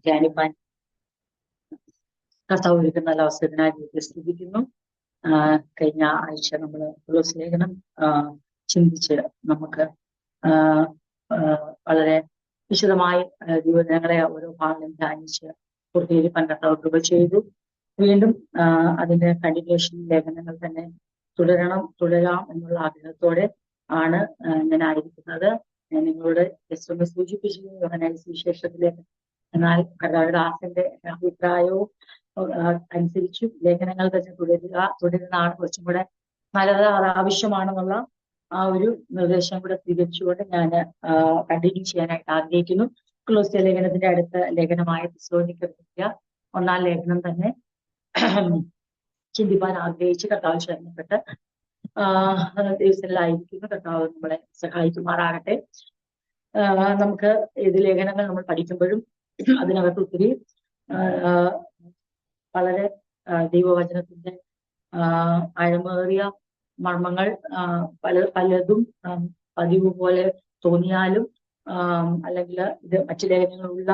ധ്യാനിപ്പാൻ കർത്താവ് ഒരുക്കുന്ന നല്ല അവസരത്തിനായി ദൈവത്തെ സ്തുതിക്കുന്നു. കഴിഞ്ഞ ആഴ്ച നമ്മൾ കൊലോസ്യ ലേഖനം ചിന്തിച്ച് നമുക്ക് വളരെ വിശദമായി ദൈവജനങ്ങളെ ഓരോ ഭാഗങ്ങളും ധ്യാനിച്ച് പൂർത്തീകരിക്കാൻ കർത്താവ് കൃപ ചെയ്തു. വീണ്ടും അതിന്റെ കണ്ടിന്യൂഷൻ ലേഖനങ്ങൾ തന്നെ തുടരാം എന്നുള്ള ആഗ്രഹത്തോടെ ആണ് ഞാനായിരിക്കുന്നത്. ഞാൻ നിങ്ങളോട് ജസ്റ്റ് ഒന്ന് സൂചിപ്പിച്ചിരുന്നു യോഹന്നാൻ സുവിശേഷത്തിലേക്ക്. എന്നാൽ കർത്താവ് ദാസന്റെ അഭിപ്രായവും അനുസരിച്ചും ലേഖനങ്ങൾ തന്നെ തുടരുന്നതാണ് കുറച്ചും കൂടെ നല്ലത്, അത് ആവശ്യമാണെന്നുള്ള ആ ഒരു നിർദ്ദേശം കൂടെ സ്വീകരിച്ചുകൊണ്ട് ഞാൻ കണ്ടിന്യൂ ചെയ്യാനായിട്ട് ആഗ്രഹിക്കുന്നു. കൊലോസ്യ ലേഖനത്തിന്റെ അടുത്ത ലേഖനമായ തെസ്സലോനിക്കർ 1-ാം ലേഖനം തന്നെ ചിന്തിപ്പാൻ ആഗ്രഹിച്ച് കർത്താവ് ശരണപ്പെട്ട് ദിവസങ്ങളിലായിരിക്കുന്നു. കർത്താവ് നമ്മളെ സഹായിക്കുമാറാകട്ടെ. നമുക്ക് ഏത് ലേഖനങ്ങൾ നമ്മൾ പഠിക്കുമ്പോഴും അതിനകത്ത് ഒത്തിരി വളരെ ദൈവവചനത്തിന്റെ ആഴമേറിയ മർമ്മങ്ങൾ പലതും പതിവ് പോലെ തോന്നിയാലും അല്ലെങ്കിൽ ഇത് മറ്റു ലേഖനങ്ങളുള്ള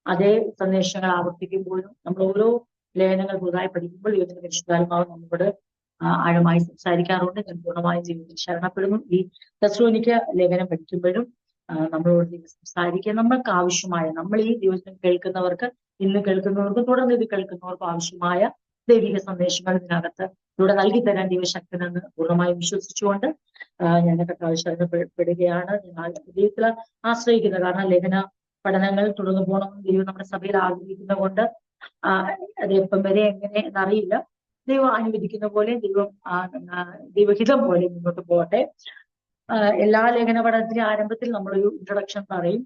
അതേ സന്ദേശങ്ങൾ ആവർത്തിക്കുമ്പോഴും നമ്മൾ ഓരോ ലേഖനങ്ങൾ പുതുതായി പഠിക്കുമ്പോൾ ദൈവത്തിന്റെ പരിശുദ്ധാത്മാവ് നമ്മളോട് ആഴമായി സംസാരിക്കാറുണ്ട്. ഞാൻ പൂർണ്ണമായും ജീവിതത്തിൽ ശരണപ്പെടുന്നു. ഈ തെസ്സലോനിക്ക ലേഖനം പഠിക്കുമ്പോഴും നമ്മളോട് ദൈവം സംസാരിക്കുക. നമ്മൾക്ക് ആവശ്യമായ, നമ്മൾ ഈ ദിവസം കേൾക്കുന്നവർക്ക്, ഇന്ന് കേൾക്കുന്നവർക്ക്, തുടർന്ന് ഇത് കേൾക്കുന്നവർക്ക് ആവശ്യമായ ദൈവിക സന്ദേശങ്ങൾ ഇതിനകത്ത് ഇവിടെ നൽകി തരാൻ ദൈവശക്തനെന്ന് പൂർണ്ണമായും വിശ്വസിച്ചുകൊണ്ട് ഞാൻ കർത്താവ് ശരണപ്പെടുകയാണ്. ഞാൻ ദൈവത്തിൽ ആശ്രയിക്കുന്നത്. കാരണം ലേഖന പഠനങ്ങൾ തുടർന്ന് പോകണമെന്ന് ദൈവം നമ്മുടെ സഭയിൽ ആഗ്രഹിക്കുന്നത് കൊണ്ട് അത് എപ്പം വരെ എങ്ങനെ എന്നറിയില്ല. ദൈവം അനുവദിക്കുന്ന പോലെ, ദൈവഹിതം പോലെ മുന്നോട്ട് പോകട്ടെ. എല്ലാ ലേഖന പഠനത്തിന്റെ ആരംഭത്തിൽ നമ്മളൊരു ഇൻട്രൊഡക്ഷൻ പറയും.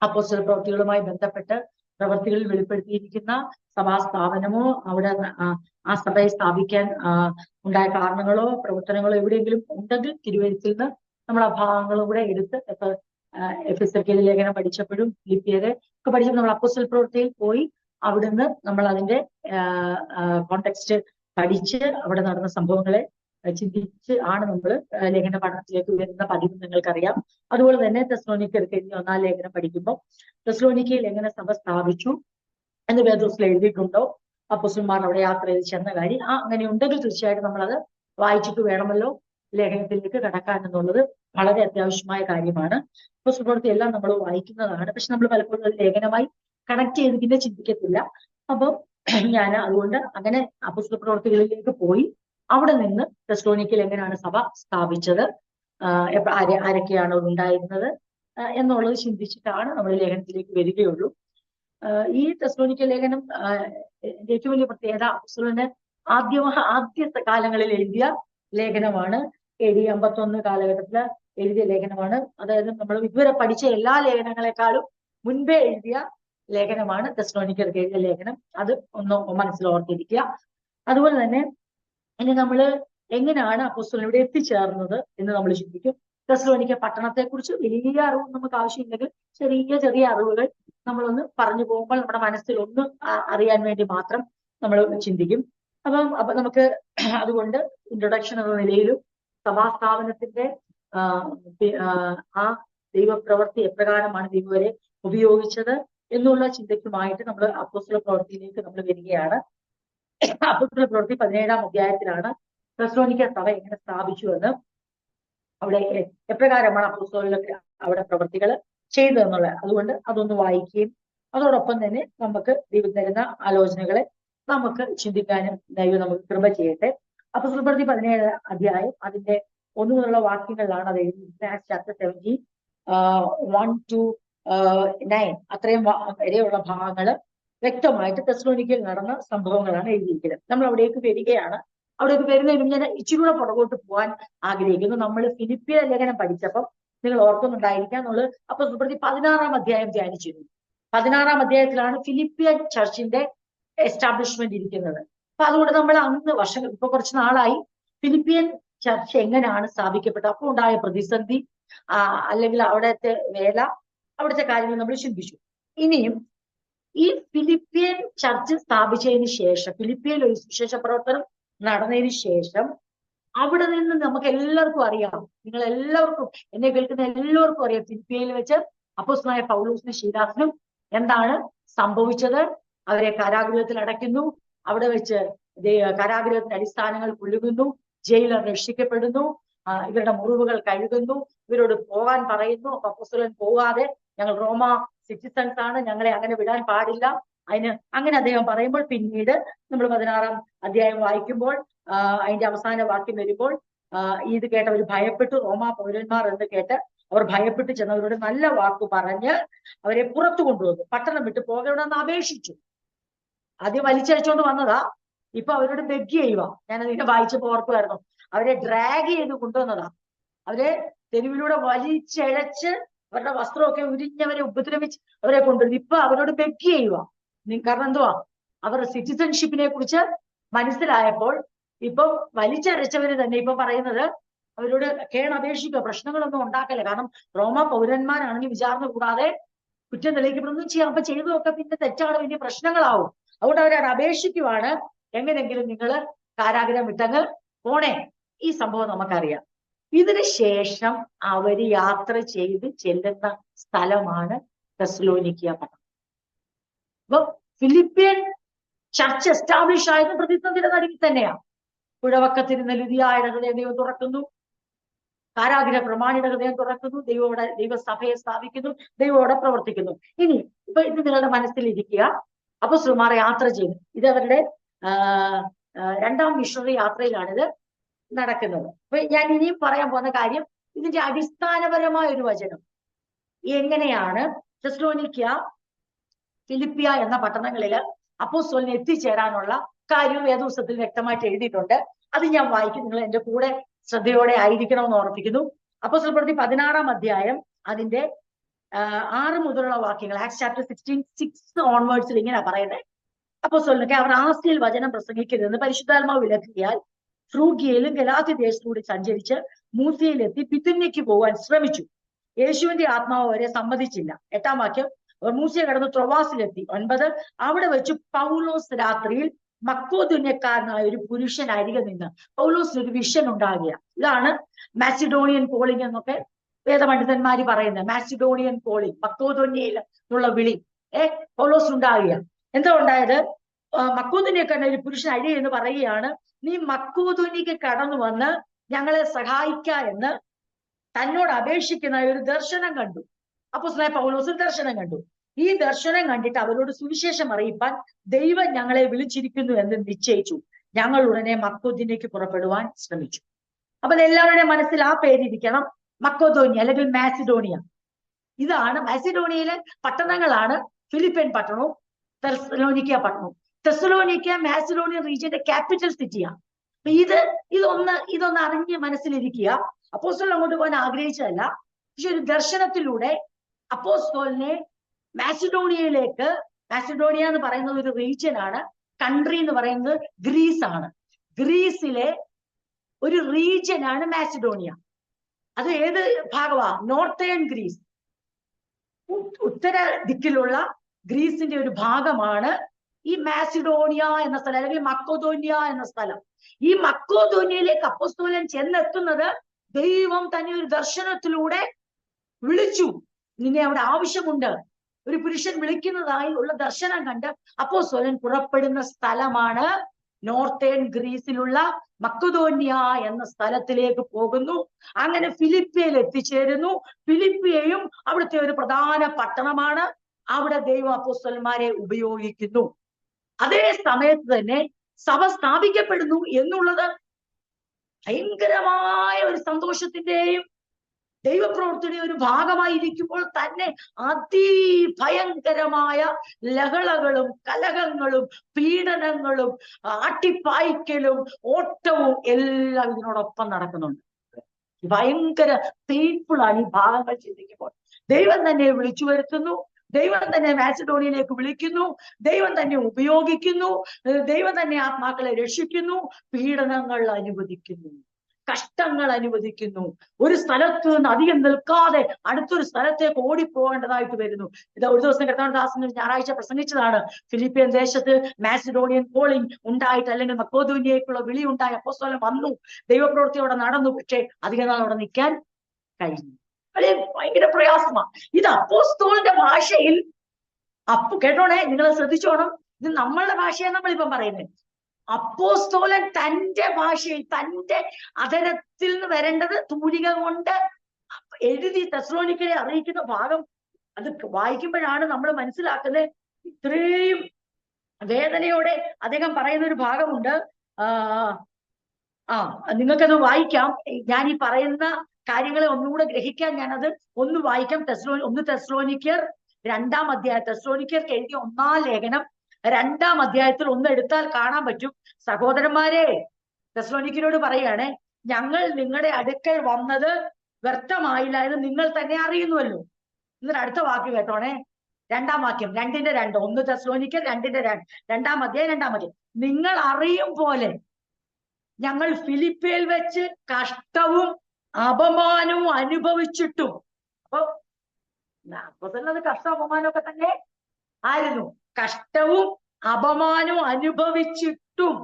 അപ്പോസ്തല പ്രവൃത്തികളുമായി ബന്ധപ്പെട്ട് പ്രവൃത്തികളിൽ വെളിപ്പെടുത്തിയിരിക്കുന്ന സഭാസ്ഥാപനമോ അവിടെ ആ സഭയെ സ്ഥാപിക്കാൻ ഉണ്ടായ കാരണങ്ങളോ പ്രവർത്തനങ്ങളോ എവിടെയെങ്കിലും ഉണ്ടെങ്കിൽ തിരുവഴുത്തിൽ നിന്ന് നമ്മൾ ആ ഭാഗങ്ങളും കൂടെ എടുത്ത് എഫെസ്യർക്കെതിരെ ലേഖനം പഠിച്ചപ്പോഴും ഫിലിപ്പിയരെ ഒക്കെ പഠിച്ചപ്പോൾ നമ്മൾ അപ്പോസ്തല പ്രവൃത്തിയിൽ പോയി അവിടുന്ന് നമ്മൾ അതിന്റെ കോണ്ടെക്സ്റ്റ് പഠിച്ച് അവിടെ നടന്ന സംഭവങ്ങളെ ചിന്തിച്ച് ആണ് നമ്മൾ ലേഖന പഠനത്തിലേക്ക് വരുന്ന പതിവ് നിങ്ങൾക്കറിയാം. അതുപോലെ തന്നെ തെസ്സലോനിക്കർക്ക് 1-ാം ലേഖനം പഠിക്കുമ്പോൾ തെസ്സലോനിക്കയിൽ എങ്ങനെ സഭ സ്ഥാപിച്ചു എന്ന് വേദോസിൽ എഴുതിയിട്ടുണ്ടോ, അപ്പോസ്തലന്മാർ അവിടെ യാത്ര ചെയ്ത് ചെന്ന കാര്യം അങ്ങനെ ഉണ്ടെങ്കിൽ തീർച്ചയായിട്ടും നമ്മളത് വായിച്ചിട്ട് വേണമല്ലോ ലേഖനത്തിലേക്ക് കടക്കാൻ എന്നുള്ളത് വളരെ അത്യാവശ്യമായ കാര്യമാണ്. അപ്പോസ്തല പ്രവൃത്തി എല്ലാം നമ്മൾ വായിക്കുന്നതാണ്. പക്ഷെ നമ്മൾ പലപ്പോഴും അത് ലേഖനമായി കണക്ട് ചെയ്ത് പിന്നെ ചിന്തിക്കത്തില്ല. അപ്പം ഞാൻ അതുകൊണ്ട് അങ്ങനെ അപ്പോസ്തല പ്രവൃത്തികളിലേക്ക് പോയി അവിടെ നിന്ന് തെസ്സലോനിക്കയിൽ എങ്ങനെയാണ് സഭ സ്ഥാപിച്ചത്, ആരൊക്കെയാണ് ഉണ്ടായിരുന്നത് എന്നുള്ളത് ചിന്തിച്ചിട്ടാണ് നമ്മൾ ലേഖനത്തിലേക്ക് വരികയുള്ളൂ. ഈ തെസ്സലോനിക്ക ലേഖനം ഏറ്റവും വലിയ പ്രത്യേകത അപ്പോസ്തലന് ആദ്യ കാലങ്ങളിൽ എഴുതിയ ലേഖനമാണ്. AD 51 കാലഘട്ടത്തിൽ എഴുതിയ ലേഖനമാണ്. അതായത് നമ്മൾ ഇതുവരെ പഠിച്ച എല്ലാ ലേഖനങ്ങളെക്കാളും മുൻപേ എഴുതിയ ലേഖനമാണ് തെസ്സലോനിക്കർക്ക് എഴുതിയ ലേഖനം. അത് ഒന്ന് മനസ്സിലോർത്തിരിക്കുക. അതുപോലെ തന്നെ ഇനി നമ്മൾ എങ്ങനെയാണ് അപ്പോസ്തലൻ ഇവിടെ എത്തിച്ചേർന്നത് എന്ന് നമ്മൾ ചിന്തിക്കും. തെസ്സലോനിക്ക പട്ടണത്തെക്കുറിച്ച് വലിയ അറിവ് നമുക്ക് ആവശ്യമില്ലെങ്കിൽ ചെറിയ ചെറിയ അറിവുകൾ നമ്മളൊന്ന് പറഞ്ഞു പോകുമ്പോൾ നമ്മുടെ മനസ്സിൽ ഒന്ന് അറിയാൻ വേണ്ടി മാത്രം നമ്മൾ ചിന്തിക്കും. അപ്പൊ നമുക്ക് അതുകൊണ്ട് ഇൻട്രൊഡക്ഷൻ എന്ന നിലയിലും സഭാസ്ഥാപനത്തിന്റെ ആ ദൈവപ്രവൃത്തി എപ്രകാരമാണ് ദൈവം വരെ ഉപയോഗിച്ചത് എന്നുള്ള ചിന്തയ്ക്കുമായിട്ട് നമ്മൾ അപ്പോസ്തല പ്രവൃത്തിയിലേക്ക് നമ്മൾ വരികയാണ്. അപ്പോസ്തല പ്രവൃത്തി 17-ാം അധ്യായത്തിലാണ് തെസ്സലോനിക്ക സഭ എങ്ങനെ സ്ഥാപിച്ചു എന്ന്, അവിടെ എപ്രകാരമാണ് അപ്പോസ്തലർക്ക് അവിടെ പ്രവൃത്തികൾ ചെയ്തതെന്നുള്ളത്. അതുകൊണ്ട് അതൊന്ന് വായിക്കുകയും അതോടൊപ്പം തന്നെ നമുക്ക് ദൈവം തരുന്ന ആലോചനകളെ നമുക്ക് ചിന്തിക്കാനും ദൈവം നമുക്ക് കൃപ ചെയ്യട്ടെ. അപ്പോസ്തല പ്രവൃത്തി 17-ാം അധ്യായം അതിന്റെ 1 മുതലുള്ള വാക്യങ്ങളിലാണ് അത് എഴുതിയിരിക്കുന്നത്. ആക്ട്സ് ചാപ്റ്റർ 17 1 to 9 അത്രയും വരെയുള്ള ഭാഗങ്ങൾ വ്യക്തമായിട്ട് തെസ്സലോനിക്കയിൽ നടന്ന സംഭവങ്ങളാണ് എഴുതിയിരിക്കുന്നത്. നമ്മൾ അവിടേക്ക് വരികയാണ്. അവിടേക്ക് വരുന്നതിനും ഞാൻ ഇച്ചിരി കൂടെ പുറകോട്ട് പോകാൻ ആഗ്രഹിക്കുന്നു. നമ്മൾ ഫിലിപ്പിയ ലേഖനം പഠിച്ചപ്പം നിങ്ങൾ ഓർക്കുന്നുണ്ടായിരിക്കാം, നമ്മൾ അപ്പോസ്തല പ്രവൃത്തി 16-ാം അധ്യായം ധ്യാനിച്ചിരുന്നു. 16-ാം അധ്യായത്തിലാണ് ഫിലിപ്പിയൻ ചർച്ചിന്റെ എസ്റ്റാബ്ലിഷ്മെന്റ് ഇരിക്കുന്നത്. അപ്പൊ അതുകൊണ്ട് നമ്മൾ അന്ന് വർഷങ്ങൾ ഇപ്പൊ കുറച്ച് നാളായി ഫിലിപ്പിയൻ ചർച്ച് എങ്ങനെയാണ് സ്ഥാപിക്കപ്പെട്ടത്, അപ്പോൾ ഉണ്ടായ പ്രതിസന്ധി അല്ലെങ്കിൽ അവിടുത്തെ വേല, അവിടുത്തെ കാര്യങ്ങൾ നമ്മൾ ചിന്തിച്ചു. ഇനിയും ഈ ഫിലിപ്പിയൻ ചർച്ച് സ്ഥാപിച്ചതിന് ശേഷം, ഫിലിപ്പിയൻ ഒരു സുവിശേഷ പ്രവർത്തനം നടന്നതിന് ശേഷം അവിടെ നിന്ന് നമുക്ക് എല്ലാവർക്കും അറിയാം, നിങ്ങൾ എല്ലാവർക്കും, എന്നെ കേൾക്കുന്ന എല്ലാവർക്കും അറിയാം, ഫിലിപ്പിയയിൽ വെച്ച് അപ്പോസ്തലനായ പൗലോസിനും ശീലാസിനും എന്താണ് സംഭവിച്ചത്. അവരെ കാരാഗൃഹത്തിൽ അടയ്ക്കുന്നു. അവിടെ വെച്ച് കാരാഗൃഹത്തിന്റെ അടിസ്ഥാനങ്ങൾ കുലുങ്ങുന്നു. ജയിലർ രക്ഷിക്കപ്പെടുന്നു. ഇവരുടെ മുറിവുകൾ കഴുകുന്നു. ഇവരോട് പോകാൻ പറയുന്നു. അപ്പൊ അപ്പോസ്തലൻ പോകാതെ, ഞങ്ങൾ റോമ സിറ്റിസൺസ് ആണ്, ഞങ്ങളെ അങ്ങനെ വിടാൻ പാടില്ല. അങ്ങനെ അദ്ദേഹം പറയുമ്പോൾ പിന്നീട് നമ്മൾ 16-ാം അധ്യായം വായിക്കുമ്പോൾ അതിന്റെ അവസാന വാക്യം വരുമ്പോൾ ഇത് കേട്ട് അവർ ഭയപ്പെട്ടു. റോമാ പൗരന്മാർ എന്ന് കേട്ട് അവർ ഭയപ്പെട്ട് ചെന്നവരോട് നല്ല വാക്ക് പറഞ്ഞ് അവരെ പുറത്തു കൊണ്ടുവന്നു. പട്ടണം വിട്ട് പോകണമെന്ന് അപേക്ഷിച്ചു. ആദ്യം വലിച്ചഴിച്ചോണ്ട് വന്നതാ. ഇപ്പൊ അവരോട് ബെഗ് ചെയ്യുക. ഞാനതിനെ വായിച്ചപ്പോ ഓർക്കുമായിരുന്നു. അവരെ ഡ്രാഗ് ചെയ്ത് കൊണ്ടുവന്നതാ. അവരെ തെരുവിലൂടെ വലിച്ചഴച്ച് അവരുടെ വസ്ത്രമൊക്കെ ഉരിഞ്ഞവരെ ഉപദ്രവിച്ച് അവരെ കൊണ്ടുവരുന്നു. ഇപ്പൊ അവരോട് ബെഗ് ചെയ്യുക. കാരണം എന്തുവാ, അവരുടെ സിറ്റിസൺഷിപ്പിനെ കുറിച്ച് മനസ്സിലായപ്പോൾ ഇപ്പൊ വലിച്ചഴച്ചവര് തന്നെ ഇപ്പൊ പറയുന്നത് അവരോട് കേണപേക്ഷിക്കുക, പ്രശ്നങ്ങളൊന്നും ഉണ്ടാക്കല്ല. കാരണം റോമ പൗരന്മാരാണെങ്കിൽ വിചാരണ കൂടാതെ കുറ്റം തെളിയിക്കപ്പെടുന്നു ചെയ്യാം. അപ്പൊ ചെയ്തതൊക്കെ പിന്നെ തെറ്റാണ്, വലിയ പ്രശ്നങ്ങളാവും. അതുകൊണ്ട് അവരത് അപേക്ഷിക്കുവാണ്, എങ്ങനെങ്കിലും നിങ്ങൾ കാരാഗ്രഹം വിട്ടങ്ങ് പോണേ. ഈ സംഭവം നമുക്കറിയാം. ഇതിനു ശേഷം അവര് യാത്ര ചെയ്ത് ചെല്ലുന്ന സ്ഥലമാണ് തെസ്സലോനിക്ക പട്ടണം. അപ്പൊ ഫിലിപ്പിയൻ ചർച്ച് എസ്റ്റാബ്ലിഷ് ആയത് പ്രതിസന്ധിയുടെ നടുവിൽ തന്നെയാണ്. പുഴവക്കത്തിരുന്ന ലുദിയായുടെ ഹൃദയം ദൈവം തുറക്കുന്നു. കാരാഗ്രഹ പ്രമാണിയുടെ ഹൃദയം തുറക്കുന്നു. ദൈവസഭയെ സ്ഥാപിക്കുന്നു. ദൈവം അവിടെ പ്രവർത്തിക്കുന്നു. ഇനി ഇപ്പൊ ഇത് നിങ്ങളുടെ മനസ്സിലിരിക്കുക. അപ്പോസ്തലന്മാർ യാത്ര ചെയ്യുന്നു. ഇത് അവരുടെ 2ാം മിഷണറി യാത്രയിലാണിത് നടക്കുന്നത്. അപ്പൊ ഞാൻ ഇനിയും പറയാൻ പോകുന്ന കാര്യം, ഇതിന്റെ അടിസ്ഥാനപരമായ ഒരു വചനം എങ്ങനെയാണ് തെസ്സലോനിക്ക, ഫിലിപ്പിയ എന്ന പട്ടണങ്ങളില് അപ്പോസ്തലന് എത്തിച്ചേരാനുള്ള കാര്യം വേദപുസ്തകത്തിൽ വ്യക്തമായിട്ട് എഴുതിയിട്ടുണ്ട്. അത് ഞാൻ വായിക്കും. നിങ്ങൾ എന്റെ കൂടെ ശ്രദ്ധയോടെ ആയിരിക്കണമെന്ന് ഓർപ്പിക്കുന്നു. അപ്പോസ്തലപ്രവൃത്തി 16-ാം അധ്യായം അതിന്റെ 6 മുതലുള്ള വാക്യങ്ങൾ, ആക്ട്സ് ചാപ്റ്റർ 16:6 ഓൺവേർഡ്സിൽ ഇങ്ങനെ പറയുന്നത്. അപ്പോസ്തലനൊക്കെ അവർ ആസ്യയിൽ വചനം പ്രസംഗിക്കരുതെന്ന് പരിശുദ്ധാത്മാവ് വിലക്കിയാൽ ഫ്രൂഗിയയിലും ഗലാത്യ ദേശത്തൂടെ സഞ്ചരിച്ച് മൂസിയയിലെത്തി പിതുന്യയ്ക്ക് പോകാൻ ശ്രമിച്ചു. യേശുവിന്റെ ആത്മാവ് അവരെ സമ്മതിച്ചില്ല. 8-ാം വാക്യം, അവർ മൂസിയ കടന്ന് ത്രോവാസിലെത്തി. 9, അവിടെ വെച്ച് പൗലോസ് രാത്രിയിൽ മക്കോദുന്യക്കാരനായ ഒരു പുരുഷൻ അരികെ നിന്ന് പൗലോസിന് ഒരു വിഷൻ ഉണ്ടാകുക. ഇതാണ് മാസിഡോണിയൻ കോളിംഗ് എന്നൊക്കെ വേദപണ്ഡിതന്മാര് പറയുന്നത്. മാസിഡോണിയൻ കോളിംഗ്, മക്കോദോന്യയിൽ ഉള്ള വിളി പൗലോസിനുണ്ടാകുക. എന്താ ഉണ്ടായത്? മക്കോദോന്യക്കാരനായ ഒരു പുരുഷൻ അരികെ എന്ന് പറയുകയാണ്, നീ മക്കോദോന്യക്ക് കടന്നു വന്ന് ഞങ്ങളെ സഹായിക്ക എന്ന് തന്നോട് അപേക്ഷിക്കുന്ന ഒരു ദർശനം കണ്ടു. അപ്പോസ്തലനായ പൗലോസ് ദർശനം കണ്ടു. ഈ ദർശനം കണ്ടിട്ട് അവരോട് സുവിശേഷം അറിയിപ്പാൻ ദൈവം ഞങ്ങളെ വിളിച്ചിരിക്കുന്നു എന്ന് നിശ്ചയിച്ചു. ഞങ്ങൾ ഉടനെ മക്കോദോന്യക്ക് പുറപ്പെടുവാൻ ശ്രമിച്ചു. അപ്പൊ എല്ലാവരുടെയും മനസ്സിൽ ആ പേരിരിക്കണം, മക്കോദോന്യ അല്ലെങ്കിൽ മാസിഡോണിയ. ഇതാണ് മാസിഡോണിയയിലെ പട്ടണങ്ങളാണ് ഫിലിപ്പൈൻ പട്ടണവും തെസ്സലോനിക്ക പട്ടണവും. തെസ്സലോനിക്ക മാസിഡോണിയൻ റീജിയന്റെ ക്യാപിറ്റൽ സിറ്റിയാണ്. അപ്പൊ ഇതൊന്ന് അറിഞ്ഞ് മനസ്സിലിരിക്കുക. അപ്പോസ്തലൻ അങ്ങോട്ട് പോകാൻ ആഗ്രഹിച്ചതല്ല, പക്ഷെ ഒരു ദർശനത്തിലൂടെ അപ്പോസ്തലനെ മാസിഡോണിയയിലേക്ക്, മാസിഡോണിയ എന്ന് പറയുന്നത് ഒരു റീജിയൻ ആണ്. കൺട്രി എന്ന് പറയുന്നത് ഗ്രീസ് ആണ്. ഗ്രീസിലെ ഒരു റീജിയൻ ആണ് മാസിഡോണിയ. അത് ഏത് ഭാഗമാ? നോർത്തേൺ ഗ്രീസ്, ഉത്തര ദിക്കിലുള്ള ഗ്രീസിന്റെ ഒരു ഭാഗമാണ് ഈ മാസിഡോണിയ എന്ന സ്ഥലം, അല്ലെങ്കിൽ മക്കോദോന്യ എന്ന സ്ഥലം. ഈ മക്കോദോന്യയിലേക്ക് അപ്പോസ്തലൻ ചെന്നെത്തുന്നത് ദൈവം തന്നെ ഒരു ദർശനത്തിലൂടെ വിളിച്ചു. നിന്നെ അവിടെ ആവശ്യമുണ്ട്. ഒരു പുരുഷൻ വിളിക്കുന്നതായി ഉള്ള ദർശനം കണ്ട് അപ്പോസ്തലൻ പുറപ്പെടുന്ന സ്ഥലമാണ് നോർത്തേൺ ഗ്രീസിലുള്ള മക്കോദോന്യ എന്ന സ്ഥലത്തിലേക്ക് പോകുന്നു. അങ്ങനെ ഫിലിപ്പിയയിൽ എത്തിച്ചേരുന്നു. ഫിലിപ്പിയയും അവിടുത്തെ ഒരു പ്രധാന പട്ടണമാണ്. അവിടെ ദൈവം അപ്പോസ്തലന്മാരെ ഉപയോഗിക്കുന്നു. അതേ സമയത്ത് തന്നെ സഭ സ്ഥാപിക്കപ്പെടുന്നു എന്നുള്ളത് ഭയങ്കരമായ ഒരു സന്തോഷത്തിന്റെയും ദൈവപ്രവൃത്തിയുടെ ഒരു ഭാഗമായിരിക്കുമ്പോൾ തന്നെ അതിഭയങ്കരമായ ലഹളകളും കലഹങ്ങളും പീഡനങ്ങളും ആട്ടിപ്പായിക്കലും ഓട്ടവും എല്ലാം ഇതിനോടൊപ്പം നടക്കുന്നുണ്ട്. ഭയങ്കര പെയിൻഫുൾ ആണ് ഈ ഭാഗങ്ങൾ ചിന്തിക്കുമ്പോൾ. ദൈവം തന്നെ വിളിച്ചു വരുത്തുന്നു, ദൈവം തന്നെ മാസിഡോണിയയിലേക്ക് വിളിക്കുന്നു, ദൈവം തന്നെ ഉപയോഗിക്കുന്നു, ദൈവം തന്നെ ആത്മാക്കളെ രക്ഷിക്കുന്നു, പീഡനങ്ങൾ അനുവദിക്കുന്നു, കഷ്ടങ്ങൾ അനുവദിക്കുന്നു. ഒരു സ്ഥലത്ത് നിന്ന് അധികം നിൽക്കാതെ അടുത്തൊരു സ്ഥലത്തേക്ക് ഓടിപ്പോകേണ്ടതായിട്ട് വരുന്നു. ഇത് ഒരു ദിവസം കർത്താവിന്റെ ഞായറാഴ്ച പ്രസംഗിച്ചതാണ്. ഫിലിപ്പിയൻ ദേശത്ത് മാസിഡോണിയൻ കോളിംഗ് ഉണ്ടായിട്ട്, അല്ലെങ്കിൽ മക്കോദോന്യയിലേക്കുള്ള വിളി ഉണ്ടായി. അപ്പോസ്തലൻ വന്നു, ദൈവപ്രവൃത്തി അവിടെ നടന്നു. പക്ഷെ അധികം നാൾ അവിടെ നിൽക്കാൻ കഴിഞ്ഞു. ഭയങ്കര പ്രയാസമാണ്. ഇത് അപ്പോസ്തലന്റെ ഭാഷയിൽ കേട്ടോണേ, നിങ്ങൾ ശ്രദ്ധിച്ചോണം. ഇത് നമ്മളുടെ ഭാഷയാണ് നമ്മളിപ്പം പറയുന്നത്. അപ്പോസ്തലൻ തന്റെ ഭാഷയിൽ, തന്റെ അധരത്തിൽ നിന്ന് വരേണ്ടത് തൂലിക കൊണ്ട് എഴുതി തെസ്സലോനിക്കരെ അറിയിക്കുന്ന ഭാഗം അത് വായിക്കുമ്പോഴാണ് നമ്മൾ മനസ്സിലാക്കുന്നത്. ഇത്രയും വേദനയോടെ അദ്ദേഹം പറയുന്ന ഒരു ഭാഗമുണ്ട്. നിങ്ങൾക്കത് വായിക്കാം. ഞാൻ ഈ പറയുന്ന കാര്യങ്ങളെ ഒന്നുകൂടെ ഗ്രഹിക്കാൻ ഞാനത് ഒന്ന് വായിക്കാം. തെസ്സലോനിക്കർ 2-ാം അധ്യായം, തെസ്സലോനിക്കർക്ക് എഴുതിയ 1-ാം ലേഖനം 2-ാം അധ്യായത്തിൽ ഒന്ന് എടുത്താൽ കാണാൻ പറ്റും. സഹോദരന്മാരെ, തെസ്സലോനിക്കരോട് പറയുകയാണെ, ഞങ്ങൾ നിങ്ങളുടെ അടുക്കൽ വന്നത് വ്യർത്ഥമായില്ല എന്ന് നിങ്ങൾ തന്നെ അറിയുന്നുവല്ലോ. എന്നിട്ട് അടുത്ത വാക്ക് കേട്ടോണേ, 2-ാം വാക്യം, 2:2. 1 തെസ്സലോനിക്കർ 2:2, 2-ാം അധ്യായം 2-ാം വാക്യം. നിങ്ങൾ അറിയും പോലെ ഞങ്ങൾ ഫിലിപ്പിയിൽ വെച്ച് കഷ്ടവും അപമാനവും അനുഭവിച്ചിട്ടും, അപ്പൊ തന്നെ അത് കഷ്ട അപമാനമൊക്കെ തന്നെ ആയിരുന്നു. കഷ്ടവും അപമാനവും അനുഭവിച്ചിട്ടും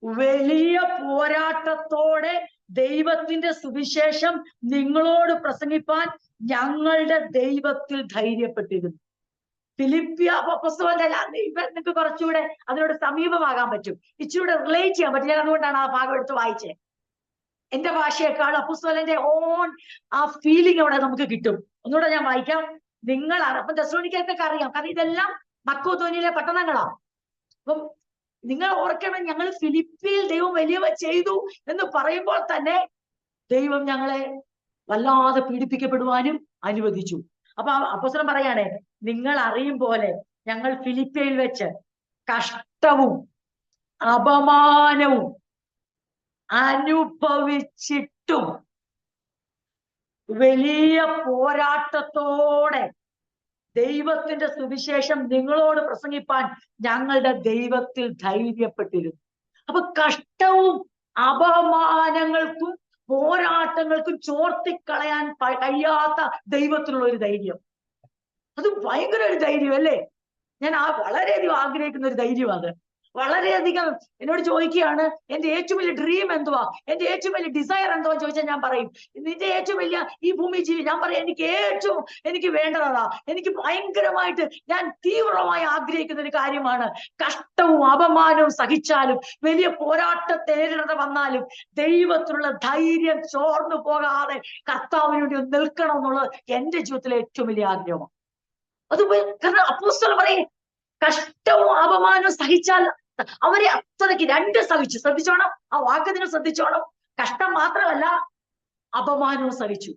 വലിയ പോരാട്ടത്തോടെ ദൈവത്തിന്റെ സുവിശേഷം നിങ്ങളോട് പ്രസംഗിപ്പാൻ ഞങ്ങളുടെ ദൈവത്തിൽ ധൈര്യപ്പെട്ടിരുന്നു. ഫിലിപ്പിയ പുസ്തകമല്ല, നിങ്ങൾക്ക് കുറച്ചുകൂടെ അതിനോട് സമീപമാകാൻ പറ്റും, ഇച്ചിരൂടെ റിലേറ്റ് ചെയ്യാൻ പറ്റും. ഞാൻ അതുകൊണ്ടാണ് ആ ഭാഗം എടുത്ത് വായിച്ചത്. എന്റെ ഭാഷയേക്കാൾ അപ്പോസ്തലന്റെ ഓൺ ആ ഫീലിംഗ് അവിടെ നമുക്ക് കിട്ടും. ഒന്നുകൂടെ ഞാൻ വായിക്കാം. നിങ്ങൾ അപ്പം തെസ്സലോനിക്കർക്കൊക്കെ അറിയാം, കാരണം ഇതെല്ലാം മക്കോദോനിയിലെ പട്ടണങ്ങളാണ്. അപ്പം നിങ്ങൾ ഓർക്കണം, ഞങ്ങൾ ഫിലിപ്പിയിൽ ദൈവം വലിയവ ചെയ്തു എന്ന് പറയുമ്പോൾ തന്നെ ദൈവം ഞങ്ങളെ വല്ലാതെ പീഡിപ്പിക്കപ്പെടുവാനും അനുവദിച്ചു. അപ്പൊ അപ്പോസ്തലൻ പറയാണ്, നിങ്ങൾ അറിയും പോലെ ഞങ്ങൾ ഫിലിപ്പിയിൽ വെച്ച് കഷ്ടവും അപമാനവും അനുഭവിച്ചിട്ടും വലിയ പോരാട്ടത്തോടെ ദൈവത്തിന്റെ സുവിശേഷം നിങ്ങളോട് പ്രസംഗിപ്പാൻ ഞങ്ങളുടെ ദൈവത്തിൽ ധൈര്യപ്പെട്ടിരുന്നു. അപ്പൊ കഷ്ടവും അപമാനങ്ങൾക്കും പോരാട്ടങ്ങൾക്കും ചോർത്തിക്കളയാൻ കഴിയാത്ത ദൈവത്തിനുള്ള ഒരു ധൈര്യം, അത് ഭയങ്കര ഒരു ധൈര്യം അല്ലേ? ഞാൻ വളരെയധികം ആഗ്രഹിക്കുന്ന ഒരു ധൈര്യം അത്. വളരെയധികം എന്നോട് ചോദിക്കുകയാണ്, എന്റെ ഏറ്റവും വലിയ ഡ്രീം എന്തുവാ, എന്റെ ഏറ്റവും വലിയ ഡിസയർ എന്തുവാ ചോദിച്ചാൽ ഞാൻ പറയും, നിന്റെ ഏറ്റവും വലിയ ഈ ഭൂമി ജീവി. ഞാൻ പറയും, എനിക്ക് വേണ്ടതാ, എനിക്ക് ഭയങ്കരമായിട്ട് ഞാൻ തീവ്രമായി ആഗ്രഹിക്കുന്ന ഒരു കാര്യമാണ് കഷ്ടവും അപമാനവും സഹിച്ചാലും വലിയ പോരാട്ടത്തെ നേരിടേണ്ട വന്നാലും ദൈവത്തിലുള്ള ധൈര്യം ചോർന്നു പോകാതെ കർത്താവിന് വേണ്ടി നിൽക്കണം എന്നുള്ളത് എന്റെ ജീവിതത്തിലെ ഏറ്റവും വലിയ ആഗ്രഹമാണ്. അത് കാരണം അപ്പോസ്തലൻ പറയും, കഷ്ടവും അപമാനവും സഹിച്ചാൽ അവരെ അത്രയ്ക്ക് 2 സഹിച്ചു. ശ്രദ്ധിച്ചോണം, ആ വാക്ക് നിങ്ങൾ ശ്രദ്ധിച്ചോണം. കഷ്ടം മാത്രമല്ല, അപമാനവും സഹിച്ചു.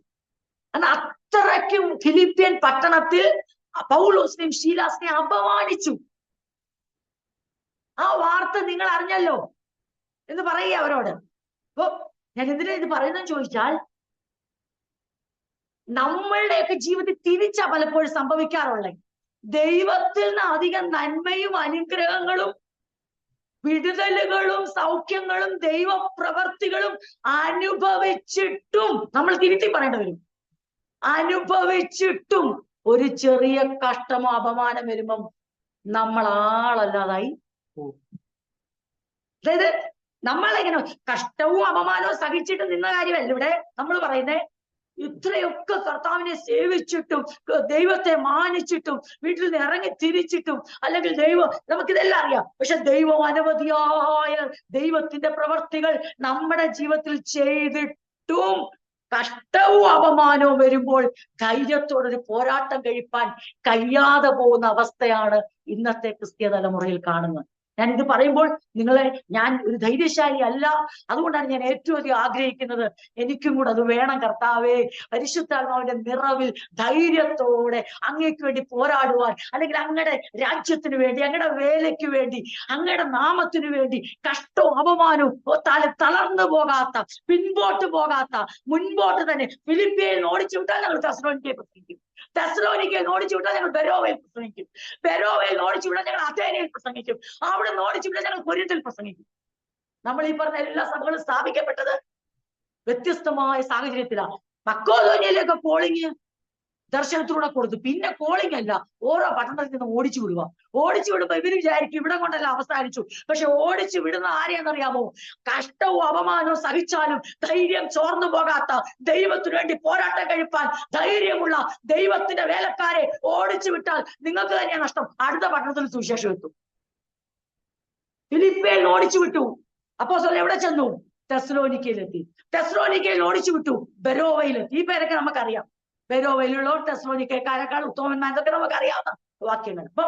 എന്നാൽ അത്രയ്ക്കും ഫിലിപ്പിയൻ പട്ടണത്തിൽ പൗലോസിനെയും ശീലാസിനെയും അപമാനിച്ചു. ആ വാർത്ത നിങ്ങൾ അറിഞ്ഞല്ലോ എന്ന് പറയുക അവരോട്. അപ്പൊ ഞാൻ എന്തിനാ ഇത് പറയുന്നതെന്ന് ചോദിച്ചാൽ, നമ്മളുടെയൊക്കെ ജീവിതത്തിൽ തിരിച്ചാ പലപ്പോഴും സംഭവിക്കാറുള്ളത്. ദൈവത്തിൽ നിന്ന് അധികം നന്മയും അനുഗ്രഹങ്ങളും വിടുതലുകളും സൗഖ്യങ്ങളും ദൈവപ്രവർത്തികളും അനുഭവിച്ചിട്ടും, നമ്മൾ തിരുത്തി പറയേണ്ടി വരും, അനുഭവിച്ചിട്ടും ഒരു ചെറിയ കഷ്ടമോ അപമാനം വരുമ്പം നമ്മൾ ആളല്ലാതായി പോകും. അതായത് നമ്മളെങ്ങനെ കഷ്ടവും അപമാനവും സഹിച്ചിട്ട് നിന്ന കാര്യമല്ല ഇവിടെ നമ്മൾ പറയുന്നേ. ഇത്രയൊക്കെ കർത്താവിനെ സേവിച്ചിട്ടും ദൈവത്തെ മാനിച്ചിട്ടും വീട്ടിൽ നിന്ന് ഇറങ്ങി തിരിച്ചിട്ടും, അല്ലെങ്കിൽ നമുക്കിതെല്ലാം അറിയാം, പക്ഷെ ദൈവം അനവധിയായ ദൈവത്തിന്റെ പ്രവർത്തികൾ നമ്മുടെ ജീവിതത്തിൽ ചെയ്തിട്ടും കഷ്ടവും അപമാനവും വരുമ്പോൾ ധൈര്യത്തോടൊരു പോരാട്ടം കഴിപ്പാൻ കഴിയാതെ പോകുന്ന അവസ്ഥയാണ് ഇന്നത്തെ ക്രിസ്തീയ തലമുറയിൽ കാണുന്നത്. ഞാൻ ഇത് പറയുമ്പോൾ ഞാൻ ഒരു ധൈര്യശാലി അല്ല. അതുകൊണ്ടാണ് ഞാൻ ഏറ്റവും അധികം ആഗ്രഹിക്കുന്നത്, എനിക്കും കൂടെ അത് വേണം കർത്താവേ. പരിശുദ്ധാത്മാവിന്റെ നിറവിൽ ധൈര്യത്തോടെ അങ്ങേക്ക് വേണ്ടി പോരാടുവാൻ, അല്ലെങ്കിൽ അങ്ങയുടെ രാജ്യത്തിന് വേണ്ടി, അങ്ങയുടെ വേലയ്ക്ക് വേണ്ടി, അങ്ങയുടെ നാമത്തിനു വേണ്ടി കഷ്ടവും അപമാനവും തളർന്നു പോകാത്ത, പിൻപോട്ട് പോകാത്ത, മുൻപോട്ട് തന്നെ. ഫിലിപ്പിയയിൽ ഓടിച്ചു വിട്ടാൽ ഞങ്ങൾ തെസ്സലോനിക്കയെ പ്രസംഗിക്കും, തെസ്സലോനിക്കയിൽ ഓടിച്ചു വിട്ടാൽ ഞങ്ങൾ ബെരോവയിൽ പ്രസംഗിക്കും, ബെരോവയിൽ ഓടിച്ചു വിട്ടാൽ ഞങ്ങൾ അഥേനയിൽ പ്രസംഗിക്കും, അവിടെ നിന്ന് ഓടിച്ചു വിട്ടാൽ ഞങ്ങൾ കൊരിന്തിൽ പ്രസംഗിക്കും. നമ്മൾ ഈ പറഞ്ഞ എല്ലാ സഭകളും സ്ഥാപിക്കപ്പെട്ടത് വ്യത്യസ്തമായ സാഹചര്യത്തിലാണ്. മക്കോദോന്യയിലൊക്കെ പോളിങ് ദർശനത്തിലൂടെ കൊടുത്തു. പിന്നെ കോളിംഗ് അല്ല, ഓരോ പട്ടണത്തിൽ നിന്ന് ഓടിച്ചു വിടുക. ഓടിച്ചു വിടുമ്പോ ഇവര് വിചാരിക്കും ഇവിടെ കൊണ്ടല്ല അവസാനിച്ചു. പക്ഷെ ഓടിച്ചു വിടുന്ന ആരെയാണെന്നറിയാമോ? കഷ്ടവും അപമാനവും സഹിച്ചാലും ധൈര്യം ചോർന്നു പോകാത്ത, ദൈവത്തിനു വേണ്ടി പോരാട്ടം കഴിപ്പാൻ ധൈര്യമുള്ള ദൈവത്തിന്റെ വേലക്കാരെ ഓടിച്ചു വിട്ടാൽ നിങ്ങൾക്ക് തന്നെയാണ് നഷ്ടം. അടുത്ത പട്ടണത്തിൽ സുവിശേഷം എത്തും. ഫിലിപ്പിയിൽ ഓടിച്ചു വിട്ടു. അപ്പോസ്തലൻ എവിടെ ചെന്നു? തെസ്സലോനിക്കയിലെത്തി. തെസ്സലോനിക്കയിൽ ഓടിച്ചു വിട്ടു. ബെരോവയിലെത്തി. ഈ പേരൊക്കെ നമുക്കറിയാം. ബെരോവയിലുള്ള തെസ്സലോനിക്കക്കാരെക്കാൾ ഉത്തമന്മാരൊക്കെ നമുക്കറിയാവുന്ന വാക്യങ്ങൾ. അപ്പൊ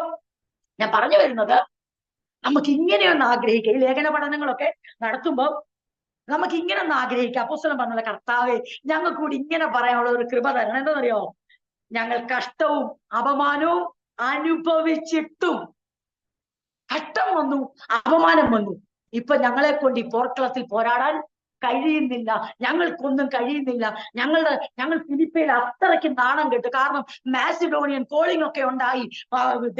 ഞാൻ പറഞ്ഞു വരുന്നത്, നമുക്ക് ഇങ്ങനെയൊന്ന് ആഗ്രഹിക്കുക. ഈ ലേഖന പഠനങ്ങളൊക്കെ നടത്തുമ്പോൾ നമുക്ക് ഇങ്ങനെ ഒന്ന് ആഗ്രഹിക്കുക. അപ്പോസ്തലൻ പറഞ്ഞ കർത്താവേ, ഞങ്ങൾക്ക് കൂടി ഇങ്ങനെ പറയാനുള്ള ഒരു കൃപ തരണം. എന്താണെന്നറിയോ? ഞങ്ങൾ കഷ്ടവും അപമാനവും അനുഭവിച്ചിട്ടും, കഷ്ടം വന്നു, അപമാനം വന്നു, ഇപ്പൊ ഞങ്ങളെ കൊണ്ട് ഈ പോർക്കളത്തിൽ പോരാടാൻ കഴിയുന്നില്ല, ഞങ്ങൾക്കൊന്നും കഴിയുന്നില്ല. ഞങ്ങൾ ഫിലിപ്പിയിൽ അത്രയ്ക്ക് നാണം കെട്ടു. കാരണം മാസിഡോണിയൻ കോളിംഗ് ഒക്കെ ഉണ്ടായി,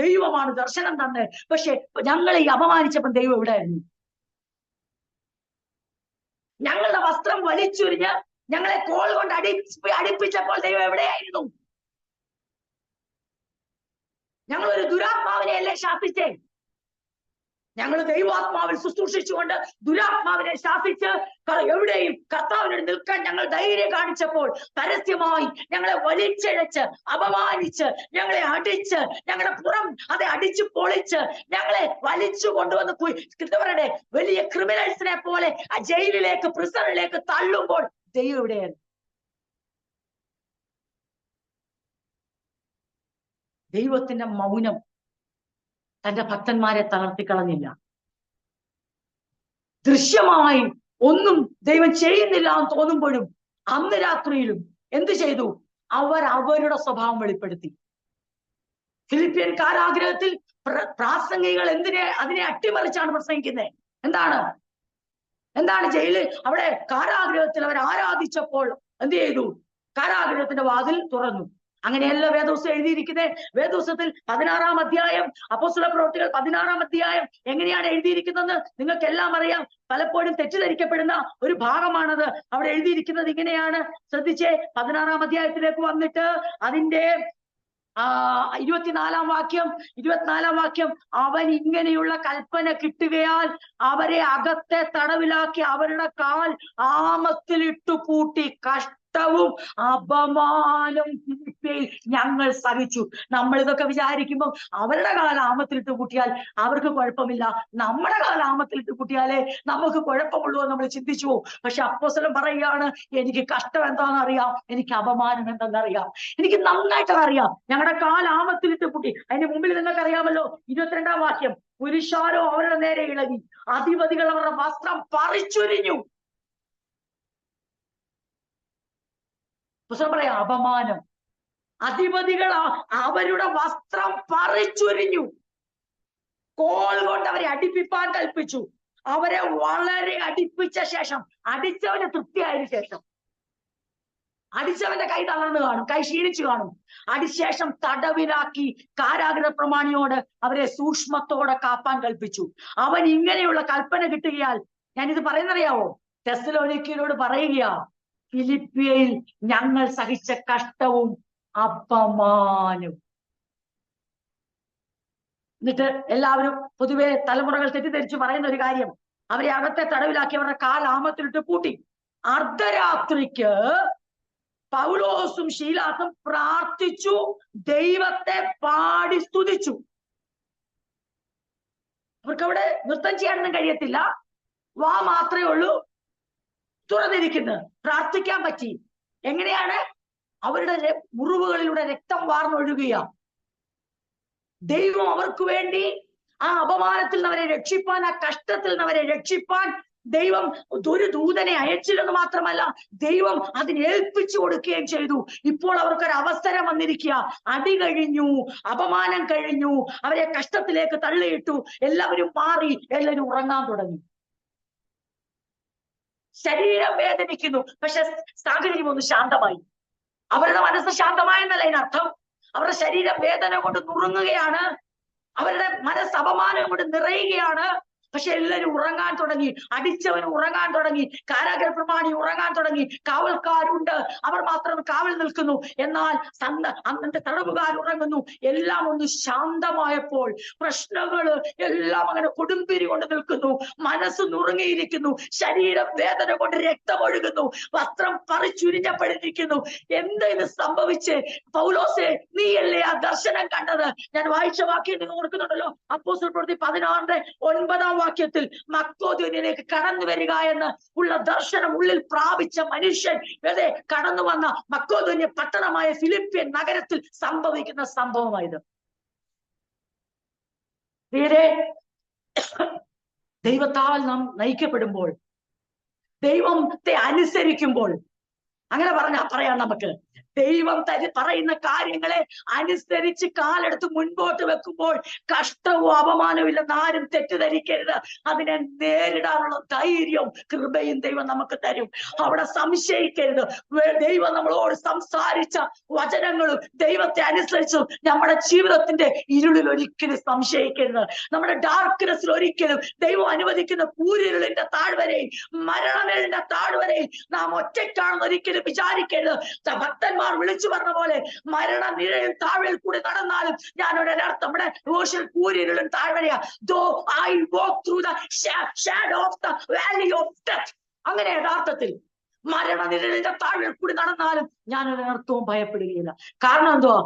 ദൈവമാണ് ദർശനം തന്നെ. പക്ഷെ ഞങ്ങളെ ഈ അപമാനിച്ചപ്പോൾ ദൈവം എവിടെയായിരുന്നു? ഞങ്ങളുടെ വസ്ത്രം വലിച്ചൊരിഞ്ഞ് ഞങ്ങളെ കോൾ കൊണ്ട് അടിപ്പിച്ചപ്പോൾ ദൈവം എവിടെയായിരുന്നു? ഞങ്ങളൊരു ദുരാത്മാവിനെയല്ലേ ശാസിച്ചേ? ഞങ്ങൾ ദൈവാത്മാവിൽ ശുശ്രൂഷിച്ചുകൊണ്ട് ദുരാത്മാവിനെ ശാസിച്ച് എവിടെയും കർത്താവിനോട് നിൽക്കാൻ ഞങ്ങൾ ധൈര്യം കാണിച്ചപ്പോൾ പരസ്യമായി ഞങ്ങളെ വലിച്ചിഴച്ച് അപമാനിച്ച് ഞങ്ങളെ അടിച്ച് ഞങ്ങളുടെ പുറം അതെ അടിച്ചു പൊളിച്ച് ഞങ്ങളെ വലിച്ചു കൊണ്ടുവന്ന് പറയട്ടെ വലിയ ക്രിമിനൽസിനെ പോലെ ആ ജയിലിലേക്ക് പ്രിസണിലേക്ക് തള്ളുമ്പോൾ ദൈവം എവിടെയായിരുന്നു? ദൈവത്തിന്റെ മൗനം തന്റെ ഭക്തന്മാരെ തളർത്തിക്കളഞ്ഞില്ല. ദൃശ്യമായി ഒന്നും ദൈവം ചെയ്യുന്നില്ല എന്ന് തോന്നുമ്പോഴും അന്ന് രാത്രിയിലും എന്ത് ചെയ്തു? അവരുടെ സ്വഭാവം വെളിപ്പെടുത്തി. ഫിലിപ്പിയൻ കാരാഗ്രഹത്തിൽ പ്രാസംഗികൾ അതിനെ അട്ടിമറിച്ചാണ് പ്രസംഗിക്കുന്നത്. എന്താണ് ജയില് അവിടെ കാരാഗ്രഹത്തിൽ അവർ ആരാധിച്ചപ്പോൾ എന്ത് ചെയ്തു? കാരാഗ്രഹത്തിന്റെ വാതിൽ തുറന്നു. അങ്ങനെയല്ല വേദോസം എഴുതിയിരിക്കുന്നത്. വേദോസത്തിൽ 16-ാം അധ്യായം, അപ്പോസ്തല പ്രവൃത്തികൾ 16-ാം അധ്യായം എങ്ങനെയാണ് എഴുതിയിരിക്കുന്നത് നിങ്ങൾക്ക് എല്ലാം അറിയാം. പലപ്പോഴും തെറ്റിദ്ധരിക്കപ്പെടുന്ന ഒരു ഭാഗമാണത്. അവിടെ എഴുതിയിരിക്കുന്നത് ഇങ്ങനെയാണ്, ശ്രദ്ധിച്ചേ. 16-ാം അധ്യായത്തിലേക്ക് വന്നിട്ട് അതിന്റെ 24-ാം വാക്യം, അവൻ ഇങ്ങനെയുള്ള കൽപ്പന കിട്ടുകയാൽ അവരെ അകത്തെ തടവിലാക്കി അവരുടെ കാൽ ആമത്തിലിട്ടു പൂട്ടി. കഷ്ടവും അപമാനം ഞങ്ങൾ സഹിച്ചു. നമ്മൾ ഇതൊക്കെ വിചാരിക്കുമ്പോൾ അവരുടെ കാൽ ആമത്തിലിട്ട് കൂട്ടിയാൽ അവർക്ക് കുഴപ്പമില്ല, നമ്മുടെ കാൽ ആമത്തിലിട്ട് കൂട്ടിയാലേ നമുക്ക് കുഴപ്പമുള്ളൂ എന്ന് നമ്മൾ ചിന്തിച്ചു പോകും. പക്ഷെ അപ്പോസ്തലൻ പറയുകയാണ്, എനിക്ക് കഷ്ടം എന്താണെന്നറിയാം, എനിക്ക് അപമാനം എന്തെന്നറിയാം, എനിക്ക് നന്നായിട്ടറിയാം. ഞങ്ങളുടെ കാൽ ആമത്തിലിട്ട് കൂട്ടി. അതിന്റെ മുമ്പിൽ നിങ്ങൾക്ക് അറിയാമല്ലോ 22-ാം വാക്യം, പുരുഷാരോ അവരുടെ നേരെ ഇളകി, അധിപതികൾ അവരുടെ വസ്ത്രം പറിച്ചുരിഞ്ഞു. പുസ്തകം പറയാം, അപമാനം. അധിപതികൾ അവരുടെ വസ്ത്രം പറിച്ചുരിഞ്ഞു. കോൽ കൊണ്ട് അവരെ അടിപ്പിപ്പാൻ കൽപ്പിച്ചു. അവരെ വളരെ അടിപ്പിച്ച ശേഷം, അടിച്ചവന് തൃപ്തിയായതിനു ശേഷം, അടിച്ചവന്റെ കൈ തളർന്നു കാണും, കൈ ക്ഷീണിച്ചു കാണും. അതിനുശേഷം തടവിലാക്കി കാരാഗ്രഹ പ്രമാണിയോട് അവരെ സൂക്ഷ്മത്തോടെ കാപ്പാൻ കൽപ്പിച്ചു. അവൻ ഇങ്ങനെയുള്ള കൽപ്പന കിട്ടുകയാൽ, ഞാനിത് പറയുന്നറിയാവോ? തെസ്സലോനിക്കരോട് പറയുകയാ, ഫിലിപ്പിയയിൽ ഞങ്ങൾ സഹിച്ച കഷ്ടവും അപമാനവും. എന്നിട്ട് എല്ലാവരും പൊതുവെ തലമുറകൾ തെറ്റിദ്ധരിച്ച് പറയുന്ന ഒരു കാര്യം, അവരെ അകത്തെ തടവിലാക്കി അവരുടെ കാൽ ആമത്തിലിട്ട് പൂട്ടി. അർദ്ധരാത്രിക്ക് പൗലോസും ശീലാസും പ്രാർത്ഥിച്ചു, ദൈവത്തെ പാടി സ്തുതിച്ചു. അവർക്ക് അവിടെ നൃത്തം ചെയ്യാനൊന്നും കഴിയത്തില്ല, വാ മാത്രമേ ഉള്ളൂ തുറന്നിരിക്കുന്നത്. പ്രാർത്ഥിക്കാൻ പറ്റി. എങ്ങനെയാണ്? അവരുടെ മുറിവുകളിലൂടെ രക്തം വാർന്നൊഴുകുക. ദൈവം അവർക്ക് വേണ്ടി ആ അപമാനത്തിൽ നിന്ന് അവരെ രക്ഷിപ്പാൻ, ആ കഷ്ടത്തിൽ നിന്ന് അവരെ രക്ഷിപ്പാൻ ദൈവം ഒരു ദൂതനെ അയച്ചില്ലെന്ന് മാത്രമല്ല, ദൈവം അതിനെ ഏൽപ്പിച്ചു കൊടുക്കുകയും ചെയ്തു. ഇപ്പോൾ അവർക്കൊരു അവസരം വന്നിരിക്കുക. അടി കഴിഞ്ഞു, അപമാനം കഴിഞ്ഞു, അവരെ കഷ്ടത്തിലേക്ക് തള്ളിയിട്ടു. എല്ലാവരും മാറി, എല്ലാവരും ഉറങ്ങാൻ തുടങ്ങി. ശരീരം വേദനിക്കുന്നു, പക്ഷെ സാഹചര്യം ഒന്ന് ശാന്തമായി. അവരുടെ മനസ്സ് ശാന്തമായെന്നല്ല ഇതിനർത്ഥം. അവരുടെ ശരീരം വേദന കൊണ്ട് നുറുങ്ങുകയാണ്, അവരുടെ മനസ്സ് അപമാനം കൊണ്ട് നിറയുകയാണ്. പക്ഷെ എല്ലാവരും ഉറങ്ങാൻ തുടങ്ങി. അടിച്ചവൻ ഉറങ്ങാൻ തുടങ്ങി, കാരാഗൃഹ പ്രമാണി ഉറങ്ങാൻ തുടങ്ങി, കാവൽക്കാരുണ്ട്, അവർ മാത്രം കാവൽ നിൽക്കുന്നു. എന്നാൽ അന്നത്തെ തടവുകാർ ഉറങ്ങുന്നു. എല്ലാം ഒന്ന് ശാന്തമായപ്പോൾ പ്രശ്നങ്ങള് എല്ലാം അങ്ങനെ കൊടുമ്പിരി കൊണ്ട് നിൽക്കുന്നു. മനസ്സ് നുറുങ്ങിയിരിക്കുന്നു, ശരീരം വേദന കൊണ്ട് രക്തമൊഴുകുന്നു, വസ്ത്രം പറിച്ചുരിഞ്ഞപ്പെട്ടിരിക്കുന്നു. എന്താ ഇത് സംഭവിച്ചേ? പൗലോസേ, നീയല്ലേ ആ ദർശനം കണ്ടത്? ഞാൻ വായിച്ച വാക്യം നിങ്ങൾ ഓർക്കുന്നുണ്ടല്ലോ, അപ്പോസ്തല പ്രവൃത്തി 16:9 മക്കോദോന്യയിലേക്ക് കടന്നു വരിക എന്ന് ഉള്ള ദർശനം ഉള്ളിൽ പ്രാപിച്ച മനുഷ്യൻ അതെ കടന്നു വന്ന മക്കോദോന്യ പട്ടണമായ ഫിലിപ്പിയൻ നഗരത്തിൽ സംഭവിക്കുന്ന സംഭവമായത്. ദൈവത്താൽ നാം നയിക്കപ്പെടുമ്പോൾ, ദൈവത്തെ അനുസരിക്കുമ്പോൾ, അങ്ങനെ പറയാം നമുക്ക്, ദൈവം പറയുന്ന കാര്യങ്ങളെ അനുസരിച്ച് കാലെടുത്ത് മുൻപോട്ട് വെക്കുമ്പോൾ കഷ്ടവും അപമാനവും ഇല്ലെന്ന് ആരും തെറ്റിദ്ധരിക്കരുത്. അതിനെ നേരിടാനുള്ള ധൈര്യവും കൃപയും ദൈവം നമുക്ക് തരും. അവിടെ സംശയിക്കരുത്. ദൈവം നമ്മളോട് സംസാരിച്ച വചനങ്ങളും ദൈവത്തെ അനുസരിച്ചും നമ്മുടെ ജീവിതത്തിന്റെ ഇരുളിൽ ഒരിക്കലും സംശയിക്കരുത്. നമ്മുടെ ഡാർക്ക്നെസ്സിൽ ഒരിക്കലും ദൈവം അനുവദിക്കുന്ന കൂരിരുളിന്റെ താഴ്വരയിൽ, മരണനിഴലിന്റെ താഴ്വരയിൽ നാം ഒറ്റയ്ക്കാണെന്ന് ഒരിക്കലും വിചാരിക്കരുത്. ഭക്തന്മാർ വിളിച്ചു പറഞ്ഞ പോലെ മരണ നിഴലിൽ താഴ്വരയിൽ കൂടി നടന്നാലും ഞാൻ ഒരർത്ഥം നമ്മുടെ റോഷിൽ കൂരിരുളും താഴ്വരയാ. Though I walk through the shadow of the valley of death, അങ്ങനെ യഥാർത്ഥത്തിൽ മരണ നിഴലിന്റെ താഴ്വരയിൽ കൂടി നടന്നാലും ഞാൻ ഒരർത്ഥവും ഭയപ്പെടുകയില്ല. കാരണം എന്തുവാ?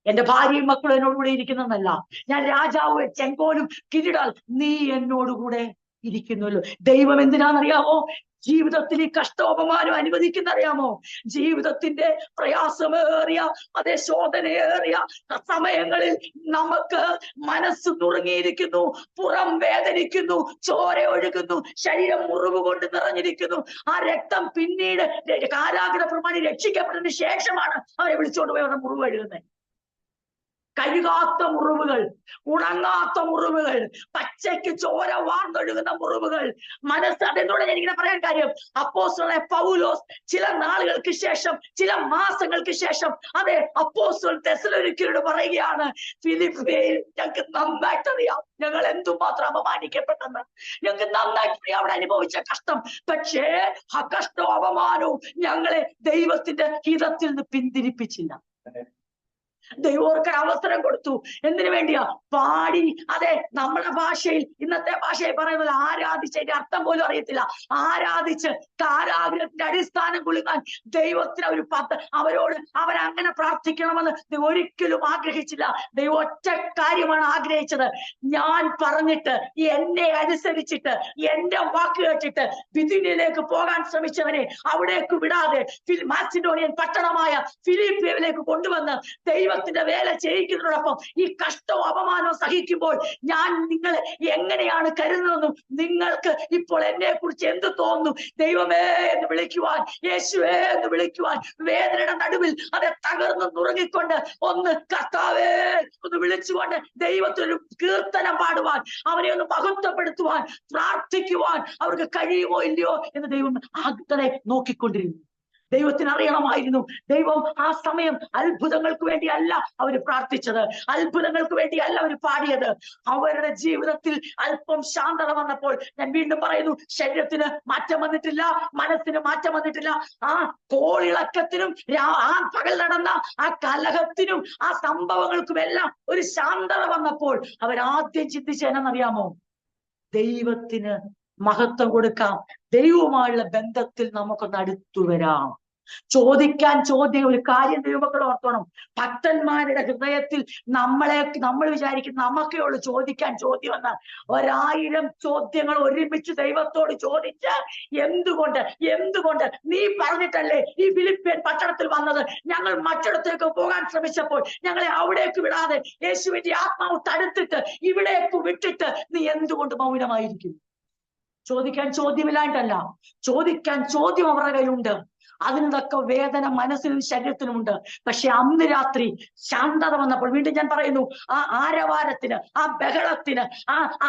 എന്റെ ഭാര്യയും മക്കളും എന്നോടുകൂടെ ഇരിക്കുന്നതല്ല, ഞാൻ രാജാവ് ചെങ്കോലും കിരീടം നീ എന്നോടുകൂടെ ഇരിക്കുന്നുവല്ലോ. ദൈവം എന്തിനാണെന്നറിയാമോ? ജീവിതത്തിൽ ഈ കഷ്ടോപമാനം അനുവദിക്കുന്നറിയാമോ? ജീവിതത്തിന്റെ പ്രയാസമേറിയ അതേ ശോധനയേറിയ സമയങ്ങളിൽ നമുക്ക് മനസ്സ് നുറുങ്ങിയിരിക്കുന്നു, പുറം വേദനിക്കുന്നു, ചോര ഒഴുകുന്നു, ശരീരം മുറിവ് കൊണ്ട് നിറഞ്ഞിരിക്കുന്നു. ആ രക്തം പിന്നീട് കാരാഗൃഹ പ്രമാണി രക്ഷിക്കപ്പെട്ടതിന് ശേഷമാണ് അവരെ വിളിച്ചുകൊണ്ട് പോയി അവരുടെ മുറിവ് കഴുകുന്നത്. കഴുകാത്ത മുറിവുകൾ, ഉണങ്ങാത്ത മുറിവുകൾ, പച്ചയ്ക്ക് ചോര വാർന്നൊഴുകുന്ന മുറിവുകൾ. മനസ്സ് അതിനോട് എനിക്കിങ്ങനെ പറയാൻ കാര്യം, അപ്പോസ്തലനായ പൗലോസ് ചില നാളുകൾക്ക് ശേഷം, ചില മാസങ്ങൾക്ക് ശേഷം അതെ അപ്പോസ്തലൻ തെസ്സലോനിക്കരോട് പറയുകയാണ്, ഫിലിപ്പിയിൽ ഞങ്ങൾക്ക് നന്നായിട്ടറിയാം ഞങ്ങൾ എന്തുമാത്രം അപമാനിക്കപ്പെട്ടെന്ന്. ഞങ്ങൾക്ക് നന്നായിട്ടറിയാം അവിടെ അനുഭവിച്ച കഷ്ടം. പക്ഷേ ആ കഷ്ടവും അപമാനവും ഞങ്ങളെ ദൈവത്തിന്റെ ഹിതത്തിൽ നിന്ന് പിന്തിരിപ്പിച്ചില്ല. ദൈവർക്ക് അവസരം കൊടുത്തു. എന്തിനു വേണ്ടിയാ? പാടി അതെ നമ്മുടെ ഭാഷയിൽ, ഇന്നത്തെ ഭാഷയിൽ പറയുന്നത് ആരാധിച്ചതിന്റെ അർത്ഥം പോലും അറിയത്തില്ല. ആരാധിച്ച് കാരാഗ്രഹത്തിന്റെ അടിസ്ഥാനം കുലുങ്ങാൻ ദൈവത്തിന് അവരോട് അവരങ്ങനെ പ്രാർത്ഥിക്കണമെന്ന് ഒരിക്കലും ആഗ്രഹിച്ചില്ല. ദൈവം ഒറ്റ കാര്യമാണ് ആഗ്രഹിച്ചത്, ഞാൻ പറഞ്ഞിട്ട് എന്നെ അനുസരിച്ചിട്ട് എന്റെ വാക്ക് കേട്ടിട്ട് ബിഥുനിയയിലേക്ക് പോകാൻ ശ്രമിച്ചവനെ അവിടേക്ക് വിടാതെ മാസിഡോണിയൻ പട്ടണമായ ഫിലിപ്പിയിലേക്ക് കൊണ്ടുവന്ന് ദൈവത്തിന്റെ വേല ചെയ്യിക്കുന്നതോടൊപ്പം ഈ കഷ്ടവും അപമാനവും സഹിക്കുമ്പോൾ ഞാൻ നിങ്ങളെ എങ്ങനെയാണ് കരുതുന്നതെന്നും നിങ്ങൾക്ക് ഇപ്പോൾ എന്നെ കുറിച്ച് എന്ത് തോന്നുന്നു, ദൈവമേ എന്ന് വിളിക്കുവാൻ, യേശുവേ എന്ന് വിളിക്കുവാൻ, വേദനയുടെ നടുവിൽ അത് തകർന്ന് നുറുങ്ങിക്കൊണ്ട് ഒന്ന് കർത്താവേ ഒന്ന് വിളിച്ചുകൊണ്ട് ദൈവത്തിനൊരു കീർത്തനം പാടുവാൻ, അവനെ ഒന്ന് മഹത്വപ്പെടുത്തുവാൻ, പ്രാർത്ഥിക്കുവാൻ അവർക്ക് കഴിയുമോ ഇല്ലയോ എന്ന് ദൈവം ആഗ്നെ നോക്കിക്കൊണ്ടിരുന്നു. ദൈവത്തിന് അറിയണമായിരുന്നു. ദൈവം ആ സമയം അത്ഭുതങ്ങൾക്ക് വേണ്ടിയല്ല അവർ പ്രാർത്ഥിച്ചത്, അത്ഭുതങ്ങൾക്ക് വേണ്ടിയല്ല അവർ പാടിയത്. അവരുടെ ജീവിതത്തിൽ അല്പം ശാന്തത വന്നപ്പോൾ, ഞാൻ വീണ്ടും പറയുന്നു, ശരീരത്തിന് മാറ്റം വന്നിട്ടില്ല, മനസ്സിന് മാറ്റം വന്നിട്ടില്ല. ആ കോളിളക്കത്തിനും ആ പകൽ നടന്ന ആ കലഹത്തിനും ആ സംഭവങ്ങൾക്കുമെല്ലാം ഒരു ശാന്തത വന്നപ്പോൾ അവരാദ്യം ചിന്തിച്ചതെന്നറിയാമോ? ദൈവത്തിന് മഹത്വം കൊടുക്കാം, ദൈവവുമായുള്ള ബന്ധത്തിൽ നമുക്കൊന്ന് അടുത്തു വരാം. ചോദിക്കാൻ ചോദ്യം, ഒരു കാര്യം ദൈവമക്കൾ ഓർത്തോണം, ഭക്തന്മാരുടെ ഹൃദയത്തിൽ നമ്മൾ വിചാരിക്കുന്ന നമുക്കേ ഉള്ളൂ ചോദിക്കാൻ ചോദ്യമെന്ന്. 1000 ചോദ്യങ്ങൾ ഒരുമിച്ച് ദൈവത്തോട് ചോദിച്ച്, എന്തുകൊണ്ട് നീ പറഞ്ഞിട്ടല്ലേ ഈ ഫിലിപ്പിയൻ പട്ടണത്തിൽ വന്നത്? ഞങ്ങൾ മറ്റിടത്തേക്ക് പോകാൻ ശ്രമിച്ചപ്പോൾ ഞങ്ങളെ അവിടേക്ക് വിടാതെ യേശുവിന്റെ ആത്മാവ് തടുത്തിട്ട് ഇവിടേക്ക് വിട്ടിട്ട് നീ എന്തുകൊണ്ട് മൗനമായിരിക്കുന്നു? ചോദിക്കാൻ ചോദ്യമില്ലാണ്ടല്ല, ചോദിക്കാൻ ചോദ്യം അവരുടെ കയ്യിലുണ്ട്. അതിനൊക്കെ വേദന മനസ്സിനും ശരീരത്തിനുമുണ്ട്. പക്ഷെ അന്ന് രാത്രി ശാന്തത വന്നപ്പോൾ, വീണ്ടും ഞാൻ പറയുന്നു, ആ ആരവാരത്തിന്, ആ ബഹളത്തിന്,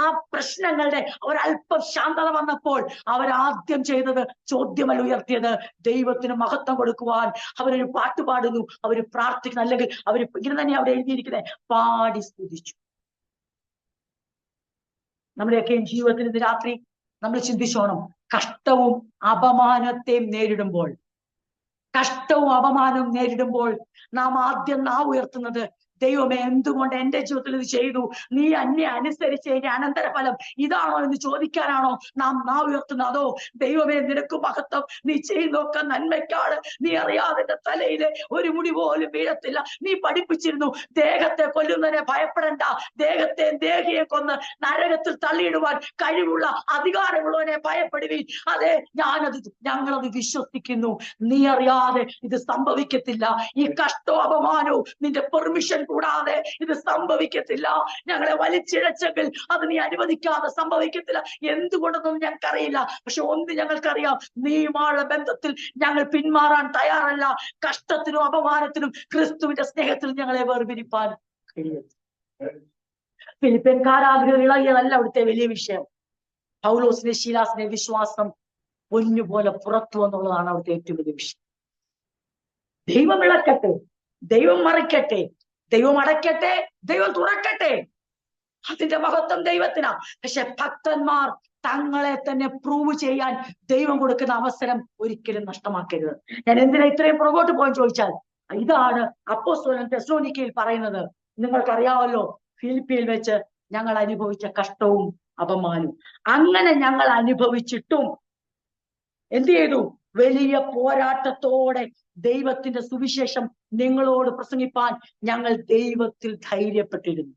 ആ പ്രശ്നങ്ങളുടെ ഒരല്പം ശാന്തത വന്നപ്പോൾ അവരാദ്യം ചെയ്തത് ചോദ്യമല്ല ഉയർത്തിയത്, ദൈവത്തിന് മഹത്വം കൊടുക്കുവാൻ അവരൊരു പാട്ട് പാടുന്നു, അവര് പ്രാർത്ഥിക്കുന്നു, അല്ലെങ്കിൽ അവർ ഇങ്ങനെ തന്നെ അവിടെ എഴുതിയിരിക്കുന്നത് പാടി സ്തുതിച്ചു. നമ്മുടെയൊക്കെയും ജീവിതത്തിൽ ഇന്ന് രാത്രി നമ്മൾ ചിന്തിച്ചോണം. കഷ്ടവും അപമാനത്തെയും നേരിടുമ്പോൾ, കഷ്ടവും അപമാനവും നേരിടുമ്പോൾ നാം ആദ്യം നാവ് ഉയർത്തുന്നത്, ദൈവമേ എന്തുകൊണ്ട് എന്റെ ജീവിതത്തിൽ ഇത് ചെയ്തു, നീ എന്നെ അനുസരിച്ചതിന്റെ അനന്തരഫലം ഇതാണോ എന്ന് ചോദിക്കാനാണോ നാം നാവ് ഉയർത്തുന്നത്? അതോ ദൈവമേ നിനക്ക് മഹത്വം, നീ ചെയ്യുന്നൊക്കെ നന്മയ്ക്കാണ്, നീ അറിയാതെ തലയില് ഒരു മുടി പോലും വീഴത്തില്ല, നീ പഠിപ്പിച്ചിരുന്നു ദേഹത്തെ കൊല്ലുന്നതിനെ ഭയപ്പെടേണ്ട, ദേഹിയെ കൊന്ന് നരകത്തിൽ തള്ളിയിടുവാൻ കഴിവുള്ള അധികാരമുള്ളവനെ ഭയപ്പെടുവീൻ. അതെ, ഞങ്ങളത് വിശ്വസിക്കുന്നു. നീ അറിയാതെ ഇത് സംഭവിക്കത്തില്ല. ഈ കഷ്ടവും അപമാനവും നിന്റെ പെർമിഷൻ കൂടാതെ ഇത് സംഭവിക്കത്തില്ല. ഞങ്ങളെ വലിച്ചിഴച്ചെങ്കിൽ അത് നീ അനുവദിക്കാതെ സംഭവിക്കത്തില്ല. എന്തുകൊണ്ടെന്നൊന്നും ഞങ്ങൾക്കറിയില്ല. പക്ഷെ ഒന്ന് ഞങ്ങൾക്കറിയാം, നീയുമായുള്ള ബന്ധത്തിൽ ഞങ്ങൾ പിന്മാറാൻ തയ്യാറല്ല. കഷ്ടത്തിനും അപമാനത്തിനും ക്രിസ്തുവിന്റെ സ്നേഹത്തിലും ഞങ്ങളെ വേർപിരിപ്പാൻ കഴിയും. ഫിലിപ്പിയൻ കാരാഗ്രഹം ഇളകിയതല്ല അവിടുത്തെ വലിയ വിഷയം. പൗലോസിനെ ശീലാസിനെ വിശ്വാസം പൊന്നുപോലെ പുറത്തു എന്നുള്ളതാണ് അവിടുത്തെ ഏറ്റവും വലിയ വിഷയം. ദൈവം ഇളക്കട്ടെ, ദൈവം മറിക്കട്ടെ, ദൈവം അടയ്ക്കട്ടെ, ദൈവം തുറക്കട്ടെ, അതിന്റെ മഹത്വം ദൈവത്തിനാ. പക്ഷെ ഭക്തന്മാർ തങ്ങളെ തന്നെ പ്രൂവ് ചെയ്യാൻ ദൈവം കൊടുക്കുന്ന അവസരം ഒരിക്കലും നഷ്ടമാക്കരുത്. ഞാൻ എന്തിനാ ഇത്രയും പുറകോട്ട് പോകാൻ ചോദിച്ചാൽ, ഇതാണ് അപ്പോസ്തലൻ തെസ്സലോനിക്കയിൽ പറയുന്നത്. നിങ്ങൾക്കറിയാമല്ലോ, ഫിലിപ്പിയിൽ വെച്ച് ഞങ്ങൾ അനുഭവിച്ച കഷ്ടവും അപമാനവും. അങ്ങനെ ഞങ്ങൾ അനുഭവിച്ചിട്ടും എന്ത് ചെയ്തു? വലിയ പോരാട്ടത്തോടെ ദൈവത്തിന്റെ സുവിശേഷം നിങ്ങളോട് പ്രസംഗിപ്പാൻ ഞങ്ങൾ ദൈവത്തിൽ ധൈര്യപ്പെട്ടിരുന്നു.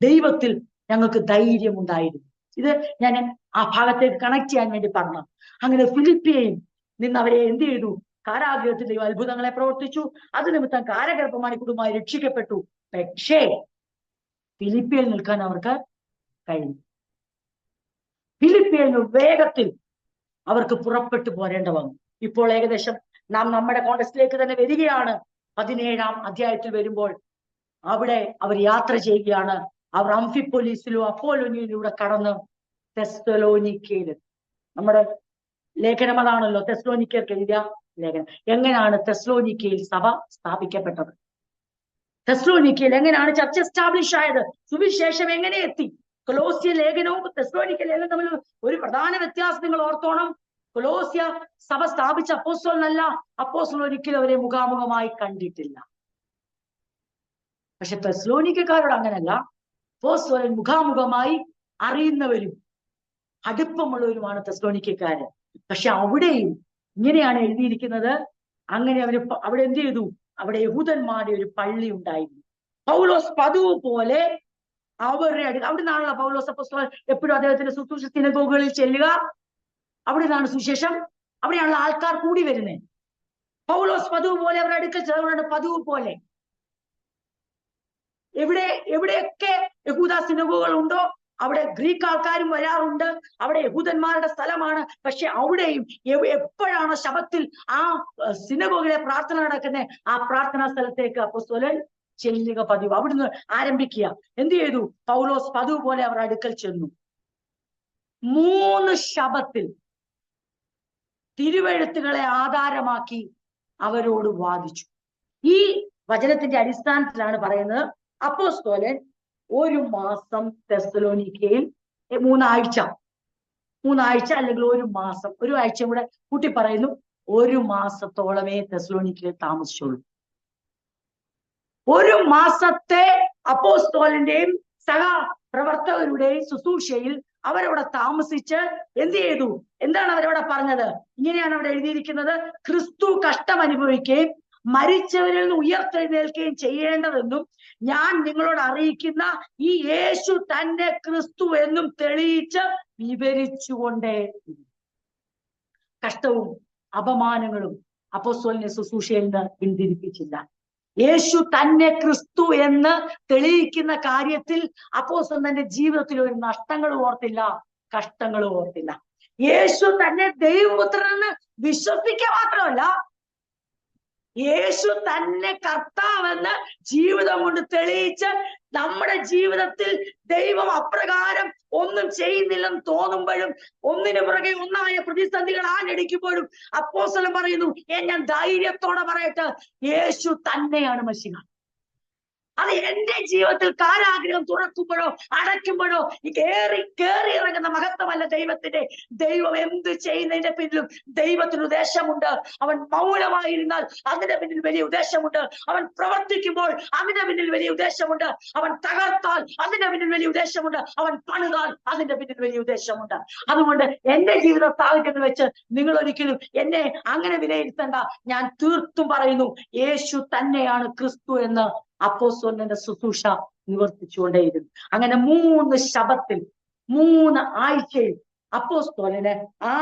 ദൈവത്തിൽ ഞങ്ങൾക്ക് ധൈര്യമുണ്ടായിരുന്നു. ഇത് ഞാൻ ആ ഭാഗത്തേക്ക് കണക്ട് ചെയ്യാൻ വേണ്ടി പറഞ്ഞു. അങ്ങനെ ഫിലിപ്പിയയിൽ നിന്ന് അവരെ എന്ത് ചെയ്തു? കാരാഗ്രഹത്തിൽ ദൈവം അത്ഭുതങ്ങളെ പ്രവർത്തിച്ചു. അത് നിമിത്തം കാരാഗൃഹപ്രമാണി കുടുംബമായി രക്ഷിക്കപ്പെട്ടു. പക്ഷേ ഫിലിപ്പിയയിൽ നിൽക്കാൻ അവർക്ക് കഴിഞ്ഞു. ഫിലിപ്പിയയിൽ വേഗത്തിൽ അവർക്ക് പുറപ്പെട്ടു പോരേണ്ട വന്നു. ഇപ്പോൾ ഏകദേശം നാം നമ്മുടെ കോണ്ടക്സ്റ്റിലേക്ക് തന്നെ വരികയാണ്. 17-ാം അധ്യായത്തിൽ വരുമ്പോൾ അവിടെ അവർ യാത്ര ചെയ്യുകയാണ്. അവർ അംഫിപ്പൊലീസിലും അപ്പോലോനിയിലൂടെ കടന്ന് തെസ്സലോനിക്കയിൽ, നമ്മുടെ ലേഖനം അതാണല്ലോ, തെസ്സലോനിക്കർക്ക് എഴുതിയ ലേഖനം. എങ്ങനെയാണ് തെസ്സലോനിക്കയിൽ സഭ സ്ഥാപിക്കപ്പെട്ടത്? തെസ്സലോനിക്കയിൽ എങ്ങനെയാണ് ചർച്ച എസ്റ്റാബ്ലിഷ് ആയത്? സുവിശേഷം എങ്ങനെ എത്തി? കൊലോസ്യ ലേഖനവും തെസ്സലോനിക്ക ലേഖനവും തമ്മിൽ ഒരു പ്രധാന വ്യത്യാസം നിങ്ങൾ ഓർത്തോണം. കൊലോസ്യ സഭ സ്ഥാപിച്ച അപ്പോസ്തലനല്ല. അപ്പോസ്തലൻ ഒരിക്കലും അവരെ മുഖാമുഖമായി കണ്ടിട്ടില്ല. പക്ഷെ തെസ്സലോനിക്കക്കാരോട് അങ്ങനല്ല. അപ്പോസ്തലൻ മുഖാമുഖമായി അറിയുന്നവരും അടുപ്പമുള്ളവരുമാണ് തെസ്സലോനിക്കക്കാര്. പക്ഷെ അവിടെയും ഇങ്ങനെയാണ് എഴുതിയിരിക്കുന്നത്. അങ്ങനെ അവിടെ എന്ത് ചെയ്തു? അവിടെ യഹൂദന്മാരുടെ ഒരു പള്ളി ഉണ്ടായിരുന്നു. പൗലോസ് പതിവ് പോലെ അവരുടെ അവിടെ നിന്നാണല്ലോ പൗലോസ് അപ്പോസ്തലൻ എപ്പോഴും അദ്ദേഹത്തിന്റെ ശുശ്രൂഷ സിനഗോഗുകളിൽ ചെല്ലുക. അവിടെ നിന്നാണ് സുവിശേഷം, അവിടെയാണല്ലോ ആൾക്കാർ കൂടി വരുന്നത്. പൗലോസ് പതിവ് പോലെ അവരുടെ അടുക്കൽ ചെന്നവരുടെ പതിവ് പോലെ എവിടെയൊക്കെ യഹൂദ സിനഗോഗുകൾ ഉണ്ടോ അവിടെ ഗ്രീക്ക് ആൾക്കാരും വരാറുണ്ട്. അവിടെ യഹൂദന്മാരുടെ സ്ഥലമാണ്. പക്ഷെ അവിടെയും എപ്പോഴാണോ ശബത്തിൽ ആ സിനഗോഗിലെ പ്രാർത്ഥന നടക്കുന്നത്, ആ പ്രാർത്ഥനാ സ്ഥലത്തേക്ക് അപ്പോസ്തലൻ ചെല്ലുക പതിവ്. അവിടുന്ന് ആരംഭിക്കുക. എന്ത് ചെയ്തു? പൗലോസ് പതിവ് പോലെ അവർ അടുക്കൽ ചെന്നു. 3 ശബത്തിൽ തിരുവെഴുത്തുകളെ ആധാരമാക്കി അവരോട് വാദിച്ചു. ഈ വചനത്തിന്റെ അടിസ്ഥാനത്തിലാണ് പറയുന്നത്, അപ്പോസ്തലൻ 1 മാസം തെസ്സലോനിക്കയിൽ 3 ആഴ്ച അല്ലെങ്കിൽ 1 മാസം, 1 ആഴ്ചയും കൂടെ കൂട്ടി പറയുന്നു, 1 മാസത്തോളമേ തെസ്സലോനിക്കയിൽ താമസിച്ചുള്ളൂ. 1 മാസത്തെ അപ്പോസ്തലന്റെയും സഹപ്രവർത്തകരുടെയും ശുശ്രൂഷയിൽ അവരവിടെ താമസിച്ച് എന്ത് ചെയ്തു? എന്താണ് അവരവിടെ പറഞ്ഞത്? ഇങ്ങനെയാണ് അവിടെ എഴുതിയിരിക്കുന്നത്: ക്രിസ്തു കഷ്ടം അനുഭവിക്കുകയും മരിച്ചവരിൽ നിന്ന് ഉയർത്തെഴുന്നേൽക്കുകയും ചെയ്യേണ്ടതെന്നും ഞാൻ നിങ്ങളോട് അറിയിക്കുന്ന ഈ യേശു തന്നെ ക്രിസ്തു എന്നും തെളിയിച്ച് വിവരിച്ചുകൊണ്ടേ. കഷ്ടവും അപമാനങ്ങളും അപ്പോസ്തലന്റെ ശുശ്രൂഷയിൽ നിന്ന് പിന്തിരിപ്പിച്ചില്ല. യേശു തന്നെ ക്രിസ്തു എന്ന് തെളിയിക്കുന്ന കാര്യത്തിൽ അപ്പോസ്തലൻ തന്റെ ജീവിതത്തിൽ ഒരു നഷ്ടങ്ങളും ഓർത്തില്ല, കഷ്ടങ്ങളും ഓർത്തില്ല. യേശു തന്നെ ദൈവപുത്രനെന്ന് വിശ്വസിക്കുക മാത്രമല്ല, യേശു തന്നെ കർത്താവെന്ന് ജീവിതം കൊണ്ട് തെളിയിച്ച് നമ്മുടെ ജീവിതത്തിൽ ദൈവം അപ്രകാരം ഒന്നും ചെയ്യുന്നില്ലെന്ന് തോന്നുമ്പോഴും, ഒന്നിനു പുറകെ ഒന്നായ പ്രതിസന്ധികൾ ആഞ്ഞടിക്കുമ്പോഴും അപ്പോസ്തലൻ പറയുന്നു, ഞാൻ ധൈര്യത്തോടെ പറയട്ടെ, യേശു തന്നെയാണ് മശിഹ. അത് എന്റെ ജീവിതത്തിൽ കാരാഗ്രഹം തുറക്കുമ്പോഴോ അടയ്ക്കുമ്പോഴോ ഈ കേറി ഇറങ്ങുന്ന മഹത്വമല്ല ദൈവത്തിന്റെ. ദൈവം എന്ത് ചെയ്യുന്നതിന്റെ പിന്നിലും ദൈവത്തിന് ഉദ്ദേശമുണ്ട്. അവൻ മൗനമായിരുന്നാൽ അതിന്റെ പിന്നിൽ വലിയ ഉദ്ദേശമുണ്ട്. അവൻ പ്രവർത്തിക്കുമ്പോൾ അതിന്റെ പിന്നിൽ വലിയ ഉദ്ദേശമുണ്ട്. അവൻ തകർത്താൽ അതിന്റെ പിന്നിൽ വലിയ ഉദ്ദേശമുണ്ട്. അവൻ പണിതാൽ അതിന്റെ പിന്നിൽ വലിയ ഉദ്ദേശമുണ്ട്. അതുകൊണ്ട് എന്റെ ജീവിത സാഹചര്യങ്ങൾ വെച്ച് നിങ്ങൾ ഒരിക്കലും എന്നെ അങ്ങനെ വിലയിരുത്തേണ്ട. ഞാൻ തീർത്തും പറയുന്നു, യേശു തന്നെയാണ് ക്രിസ്തു എന്ന് അപ്പോസ്തലന്റെ ശുശ്രൂഷ നിവർത്തിച്ചുകൊണ്ടേയിരുന്നു. അങ്ങനെ 3 ശബത്തിൽ 3 ആഴ്ചയിൽ അപ്പോസ്തലന് ആ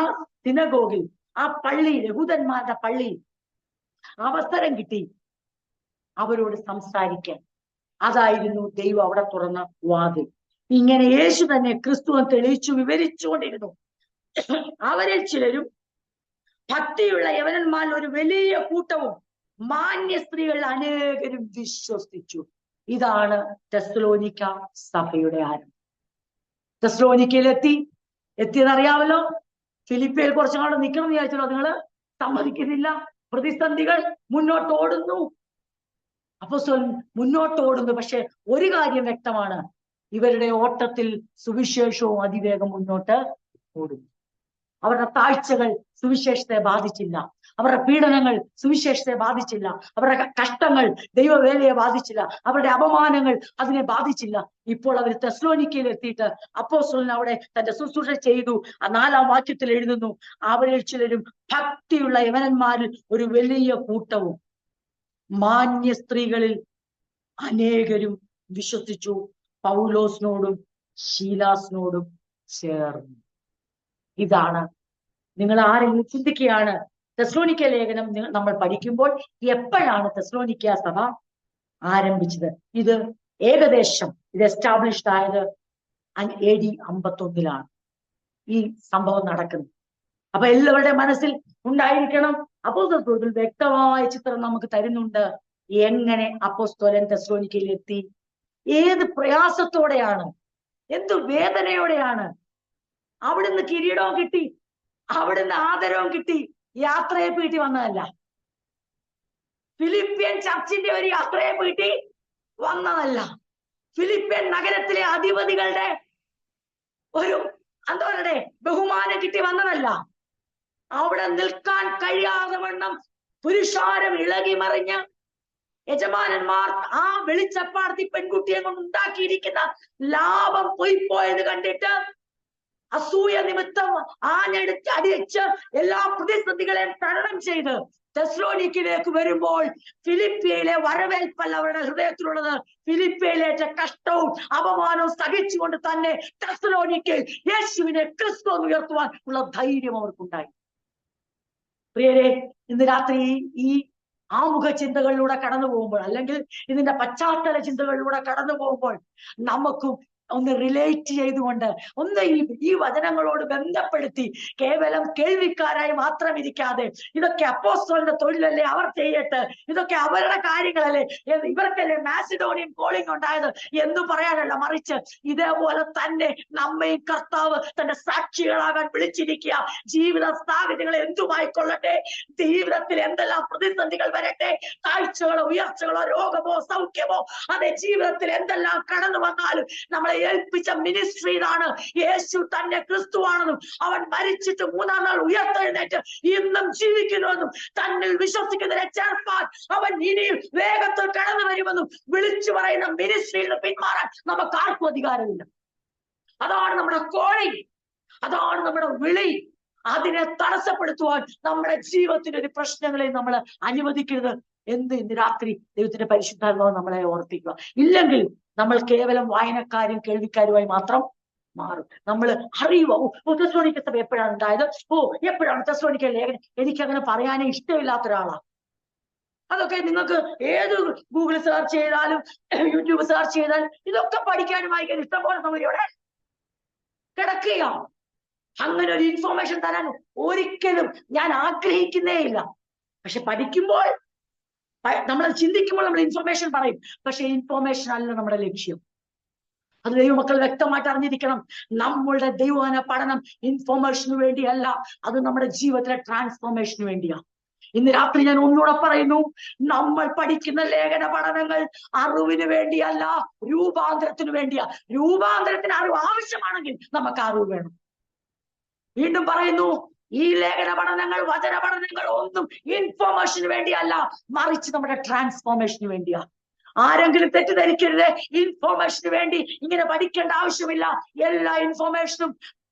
സിനഗോഗിൽ, ആ പള്ളിയിൽ, യഹൂദന്മാരുടെ പള്ളിയിൽ അവസരം കിട്ടി അവരോട് സംസാരിക്കാൻ. അതായിരുന്നു ദൈവം അവിടെ തുറന്ന വാതിൽ. ഇങ്ങനെ യേശു തന്നെ ക്രിസ്തുവെ തെളിയിച്ചു വിവരിച്ചുകൊണ്ടിരുന്നു. അവരിൽ ചിലരും ഭക്തിയുള്ള യവനന്മാരിൽ ഒരു വലിയ കൂട്ടവും മാന്യ സ്ത്രീകൾ അനേകരും വിശ്വസിച്ചു. ഇതാണ് തെസ്സലോനിക്ക സഭയുടെ ആരംഭം. തെസ്സലോനിക്കയിൽ എത്തിയതറിയാമല്ലോ. ഫിലിപ്പിയിൽ കുറച്ചു നാൾ നിൽക്കണം എന്ന് വിചാരിച്ചല്ലോ, നിങ്ങള് സമ്മതിക്കുന്നില്ല. പ്രതിസന്ധികൾ മുന്നോട്ട് ഓടുന്നു. അപ്പോസ്തലൻ മുന്നോട്ട് ഓടുന്നു. പക്ഷെ ഒരു കാര്യം വ്യക്തമാണ്, ഇവരുടെ ഓട്ടത്തിൽ സുവിശേഷവും അതിവേഗം മുന്നോട്ട് ഓടുന്നു. അവരുടെ താഴ്ചകൾ സുവിശേഷത്തെ ബാധിച്ചില്ല. അവരുടെ പീഡനങ്ങൾ സുവിശേഷത്തെ ബാധിച്ചില്ല. അവരുടെ കഷ്ടങ്ങൾ ദൈവവേലയെ ബാധിച്ചില്ല. അവരുടെ അപമാനങ്ങൾ അതിനെ ബാധിച്ചില്ല. ഇപ്പോൾ അവർ തെസ്സലോനിക്കയിൽ എത്തിയിട്ട് അപ്പോസ്തലൻ അവിടെ തന്റെ ശുശ്രൂഷ ചെയ്തു. ആ 4-ാം വാക്യത്തിൽ എഴുതുന്നു, അവരിൽ ചിലരും ഭക്തിയുള്ള യവനന്മാരിൽ ഒരു വലിയ കൂട്ടവും മാന്യ സ്ത്രീകളിൽ അനേകരും വിശ്വസിച്ചു. പൗലോസിനോടും ശീലാസിനോടും ചേർന്നു. ഇതാണ്. നിങ്ങൾ ആരെങ്കിലും ചിന്തിക്കുകയാണ്, തെസ്സലോനിക്ക ലേഖനം നമ്മൾ പഠിക്കുമ്പോൾ എപ്പോഴാണ് തെസ്സലോനിക്ക സഭ ആരംഭിച്ചത്? ഇത് ഏകദേശം എസ്റ്റാബ്ലിഷ്ഡ് ആയത് AD 51 ഈ സംഭവം നടക്കുന്നത്. അപ്പൊ എല്ലാവരുടെ മനസ്സിൽ ഉണ്ടായിരിക്കണം, അപ്പോസ്തലൻ വ്യക്തമായ ചിത്രം നമുക്ക് തരുന്നുണ്ട്. എങ്ങനെ അപ്പോസ്തലൻ തെസ്സലോനിക്കയിൽ എത്തി, ഏത് പ്രയാസത്തോടെയാണ്, എന്ത് വേദനയോടെയാണ്. അവിടുന്ന് കിരീടവും കിട്ടി, അവിടുന്ന് ആദരവും കിട്ടി, യാത്രയെ പീട്ടി വന്നതല്ല. ഫിലിപ്പിയൻ ചർച്ചിന്റെ ഒരു യാത്രയെ പീട്ടി വന്നതല്ല. ഫിലിപ്പിയൻ നഗരത്തിലെ അധിപതികളുടെ ഒരു എന്തോടെ ബഹുമാനം കിട്ടി വന്നതല്ല. അവിടെ നിൽക്കാൻ കഴിയാതെ വണ്ണം പുരുഷാരം ഇളകി മറിഞ്ഞ് യജമാനന്മാർ ആ വെളിച്ചപ്പാർത്തി പെൺകുട്ടിയെ കൊണ്ട് ഉണ്ടാക്കിയിരിക്കുന്ന ലാഭം പോയത് കണ്ടിട്ട് അസൂയ നിമിത്തം ആഞ്ഞെടുത്ത് അടിച്ച് എല്ലാ പ്രതിസന്ധികളെയും തരണം ചെയ്ത് തെസ്സലോനിക്കയിലേക്ക് വരുമ്പോൾ ഫിലിപ്പിയയിലെ വരവേൽപ്പല്ല അവരുടെ ഹൃദയത്തിലുള്ളത്. ഫിലിപ്പിയയിലേറ്റ കഷ്ടവും അപമാനവും സഹിച്ചുകൊണ്ട് തന്നെ തെസ്സലോനിക്കയിൽ യേശുവിനെ ക്രിസ്തു ഉയർത്തുവാൻ ഉള്ള ധൈര്യം അവർക്കുണ്ടായി. പ്രിയരെ, ഇന്ന് രാത്രി ഈ ആമുഖ ചിന്തകളിലൂടെ കടന്നു പോകുമ്പോൾ, അല്ലെങ്കിൽ ഇതിന്റെ പശ്ചാത്തല ചിന്തകളിലൂടെ കടന്നു പോകുമ്പോൾ നമുക്കും ഒന്ന് റിലേറ്റ് ചെയ്തുകൊണ്ട് ഒന്ന് ഈ വചനങ്ങളോട് ബന്ധപ്പെടുത്തി കേവലം കേൾവിക്കാരായി മാത്രം ഇരിക്കാതെ, ഇതൊക്കെ അപ്പോസ്തലന്റെ തൊഴിലല്ലേ, അവർ ചെയ്യട്ടെ, ഇതൊക്കെ അവരുടെ കാര്യങ്ങളല്ലേ, ഇവർക്കല്ലേ മാസിഡോണിയൻ കോളിംഗ് ഉണ്ടായത് എന്ന് പറയാനല്ല, മറിച്ച് ഇതേപോലെ തന്നെ നമ്മയും കർത്താവ് തന്റെ സാക്ഷികളാകാൻ വിളിച്ചിരിക്കുക. ജീവിത സാഹചര്യങ്ങൾ എന്തുമായിക്കൊള്ളട്ടെ, ജീവിതത്തിൽ എന്തെല്ലാം പ്രതിസന്ധികൾ വരട്ടെ, താഴ്ചകളോ ഉയർച്ചകളോ രോഗമോ സൗഖ്യമോ, അതെ, ജീവിതത്തിൽ എന്തെല്ലാം കടന്നു വന്നാലും നമ്മളെ ഏൽപ്പിച്ച മിനിസ്ട്രി ഇതാണ്. യേശു തന്നെ ക്രിസ്തുവാണെന്നും അവൻ മരിച്ചിട്ട് 3-ാം നാൾ ഉയർത്തെഴുന്നേറ്റ് ഇന്നും ജീവിക്കുന്നുവെന്നും തന്നിൽ വിശ്വസിക്കുന്നതിനെ ചേർപ്പാൻ അവൻ ഇനിയും വേഗത്തിൽ കടന്നു വരുമെന്നും വിളിച്ചു പറയുന്ന മിനിസ്ട്രിയിൽ നിന്ന് പിന്മാറാൻ നമുക്ക് ആർക്കും അധികാരമില്ല. അതാണ് നമ്മുടെ കോളിംഗ്, അതാണ് നമ്മുടെ വിളി. അതിനെ തടസ്സപ്പെടുത്തുവാൻ നമ്മുടെ ജീവിതത്തിന്റെ ഒരു പ്രശ്നങ്ങളെ നമ്മൾ അനുവദിക്കരുത് എന്ന് ഇന്ന് രാത്രി ദൈവത്തിന്റെ പരിശുദ്ധാത്മാവ് നമ്മളെ ഓർപ്പിക്കുക. ഇല്ലെങ്കിൽ നമ്മൾ കേവലം വായനക്കാരും കേൾവിക്കാരുമായി മാത്രം മാറും. നമ്മൾ അറിയുക, തെസ്സലോനിക്ക സഭ എപ്പോഴാണ് ഉണ്ടായത്, എപ്പോഴാണ് തെസ്സലോനിക്ക ലേഖനം, എനിക്കങ്ങനെ പറയാനേ ഇഷ്ടമില്ലാത്ത ഒരാളാണ്. അതൊക്കെ നിങ്ങൾക്ക് ഏത് ഗൂഗിൾ സെർച്ച് ചെയ്താലും യൂട്യൂബ് സെർച്ച് ചെയ്താലും ഇതൊക്കെ പഠിക്കാനും വായിക്കാനും ഇഷ്ടംപോലെ സമയത്തോടെ കിടക്കുകയാണ്. അങ്ങനെ ഒരു ഇൻഫോർമേഷൻ തരാൻ ഒരിക്കലും ഞാൻ ആഗ്രഹിക്കുന്നേ ഇല്ല. പക്ഷെ പഠിക്കുമ്പോൾ, നമ്മൾ ചിന്തിക്കുമ്പോൾ നമ്മൾ ഇൻഫർമേഷൻ പറയും. പക്ഷെ ഇൻഫോർമേഷൻ അല്ല നമ്മുടെ ലക്ഷ്യം. അത് ദൈവമക്കൾ വ്യക്തമായിട്ട് അറിഞ്ഞിരിക്കണം. നമ്മളുടെ ദൈവവചന പഠനം ഇൻഫോർമേഷന് വേണ്ടിയല്ല, അത് നമ്മുടെ ജീവിതത്തിലെ ട്രാൻസ്ഫോർമേഷന് വേണ്ടിയാണ്. ഇന്ന് രാത്രി ഞാൻ ഒന്നുകൂടെ പറയുന്നു, നമ്മൾ പഠിക്കുന്ന ലേഖന പഠനങ്ങൾ അറിവിന് വേണ്ടിയല്ല, രൂപാന്തരത്തിന് വേണ്ടിയാ. രൂപാന്തരത്തിന് അറിവ് ആവശ്യമാണെങ്കിൽ നമുക്ക് അറിവ് വേണം. വീണ്ടും പറയുന്നു, ഈ ലേഖന പഠനങ്ങൾ, വചന പഠനങ്ങൾ ഒന്നും ഇൻഫോർമേഷന് വേണ്ടിയല്ല, മറിച്ച് നമ്മുടെ ട്രാൻസ്ഫോർമേഷന് വേണ്ടിയാ. ആരെങ്കിലും തെറ്റിദ്ധരിക്കരുത്, ഇൻഫോർമേഷന് വേണ്ടി ഇങ്ങനെ പഠിക്കേണ്ട ആവശ്യമില്ല. എല്ലാ ഇൻഫോർമേഷനും